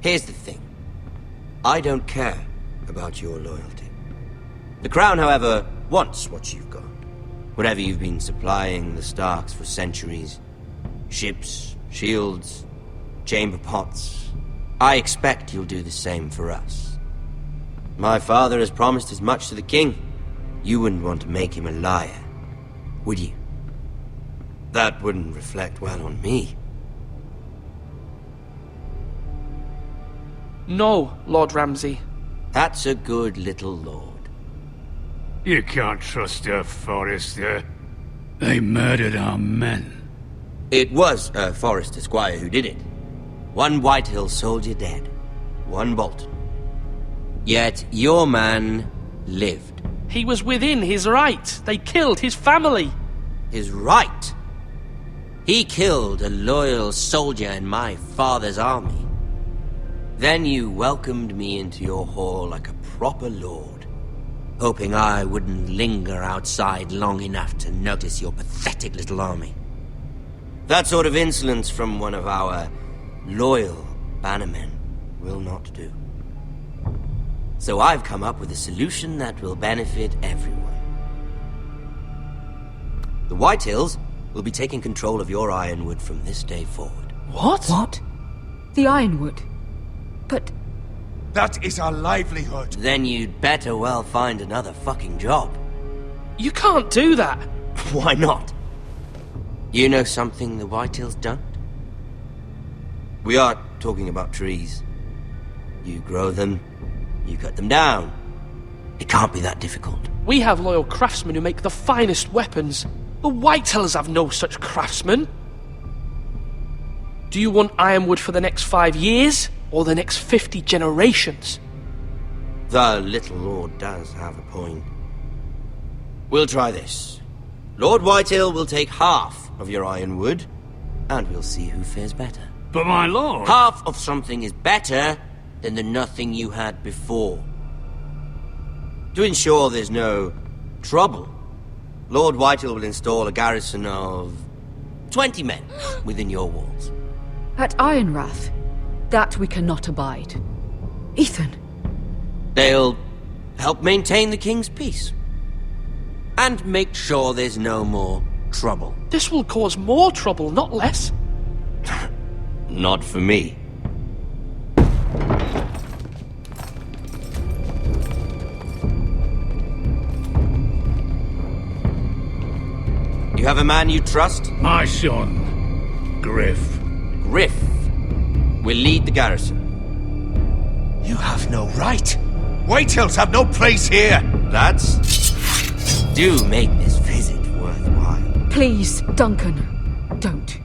Here's the thing. I don't care about your loyalty. The Crown, however, wants what you've got. Whatever you've been supplying the Starks for centuries. Ships, shields, chamber pots. I expect you'll do the same for us. My father has promised as much to the king. You wouldn't want to make him a liar, would you? That wouldn't reflect well on me. No, Lord Ramsay. That's a good little lord. You can't trust a Forester. They murdered our men. It was a Forester squire who did it. One Whitehill soldier dead. One Bolton. Yet your man lived. He was within his right. They killed his family. His right? He killed a loyal soldier in my father's army. Then you welcomed me into your hall like a proper lord, hoping I wouldn't linger outside long enough to notice your pathetic little army. That sort of insolence from one of our loyal bannermen will not do. So I've come up with a solution that will benefit everyone. The Whitehills will be taking control of your Ironwood from this day forward. What? What? The Ironwood? But... That is our livelihood. Then you'd better well find another fucking job. You can't do that. Why not? You know something the Whitehills don't? We are talking about trees. You grow them, you cut them down. It can't be that difficult. We have loyal craftsmen who make the finest weapons. The Whitehills have no such craftsmen. Do you want Ironwood for the next 5 years, or the next 50 generations? The little lord does have a point. We'll try this. Lord Whitehill will take half of your Ironwood, and we'll see who fares better. But my lord... Half of something is better than the nothing you had before. To ensure there's no trouble, Lord Whitehill will install a garrison of 20 men within your walls. At Ironrath? That we cannot abide. Ethan. They'll help maintain the king's peace. And make sure there's no more trouble. This will cause more trouble, not less. Not for me. You have a man you trust? My son, Griff. Griff will lead the garrison. You have no right. Whitehills have no place here. Lads, do make this visit worthwhile. Please, Duncan, don't.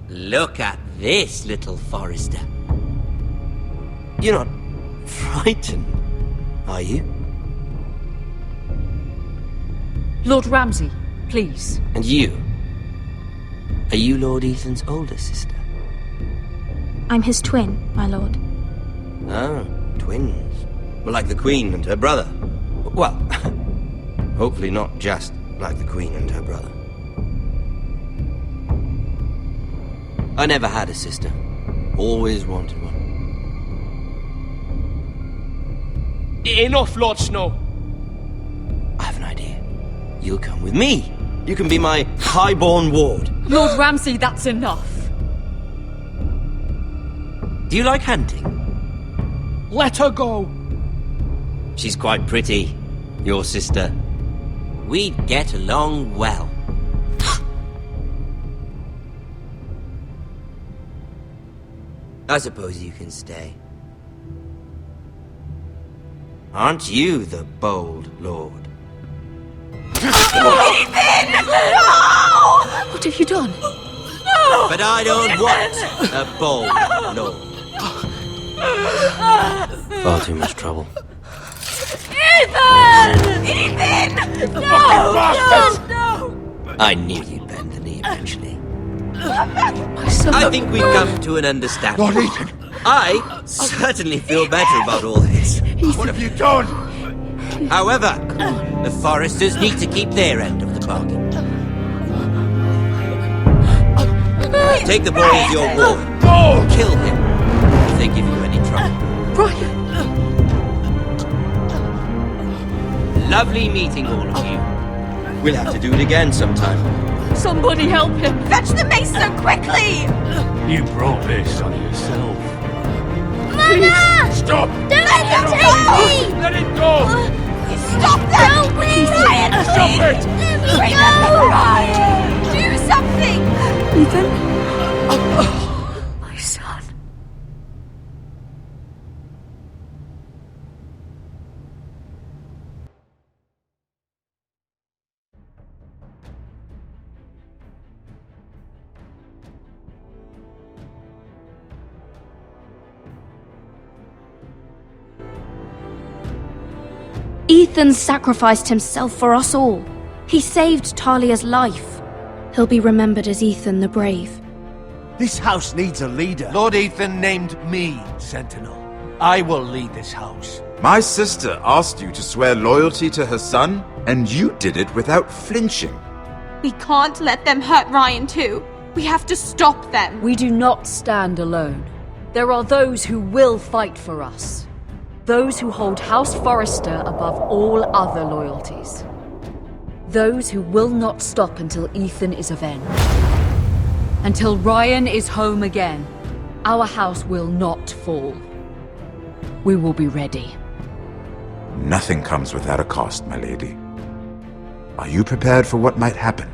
Look at this, little Forester. You're not frightened, are you? Lord Ramsay, please. And you? Are you Lord Ethan's older sister? I'm his twin, my lord. Oh, twins. Well, like the Queen and her brother. Well, hopefully not just like the Queen and her brother. I never had a sister. Always wanted one. Enough, Lord Snow. I have an idea. You'll come with me. You can be my highborn ward. Lord Ramsay, that's enough. Do you like hunting? Let her go. She's quite pretty, your sister. We'd get along well. I suppose you can stay. Aren't you the bold lord? Ethan! No! What have you done? No! But I don't want a bold lord. Far too much trouble. Ethan! Ethan! No! No! I knew you'd bend the knee eventually. My son. I think we've come to an understanding. Lord Ethan! I certainly feel better about all this. What have you done? However, the Foresters need to keep their end of the bargain. Take the boy as your ward. No! Kill him if they give you any trouble. Brian! Lovely meeting all of you. We'll have to do it again sometime. Somebody help him! Fetch the mace so quickly! You brought this on yourself. Mama! Stop! Don't let him take me! Let it go! Stop that! Don't please! Ryan, Stop it! Let me go! Ryan! Do something! Ethan? My son. Ethan sacrificed himself for us all. He saved Talia's life. He'll be remembered as Ethan the Brave. This house needs a leader. Lord Ethan named me Sentinel. I will lead this house. My sister asked you to swear loyalty to her son, and you did it without flinching. We can't let them hurt Ryan too. We have to stop them. We do not stand alone. There are those who will fight for us. Those who hold House Forrester above all other loyalties. Those who will not stop until Ethan is avenged. Until Ryan is home again, our house will not fall. We will be ready. Nothing comes without a cost, my lady. Are you prepared for what might happen?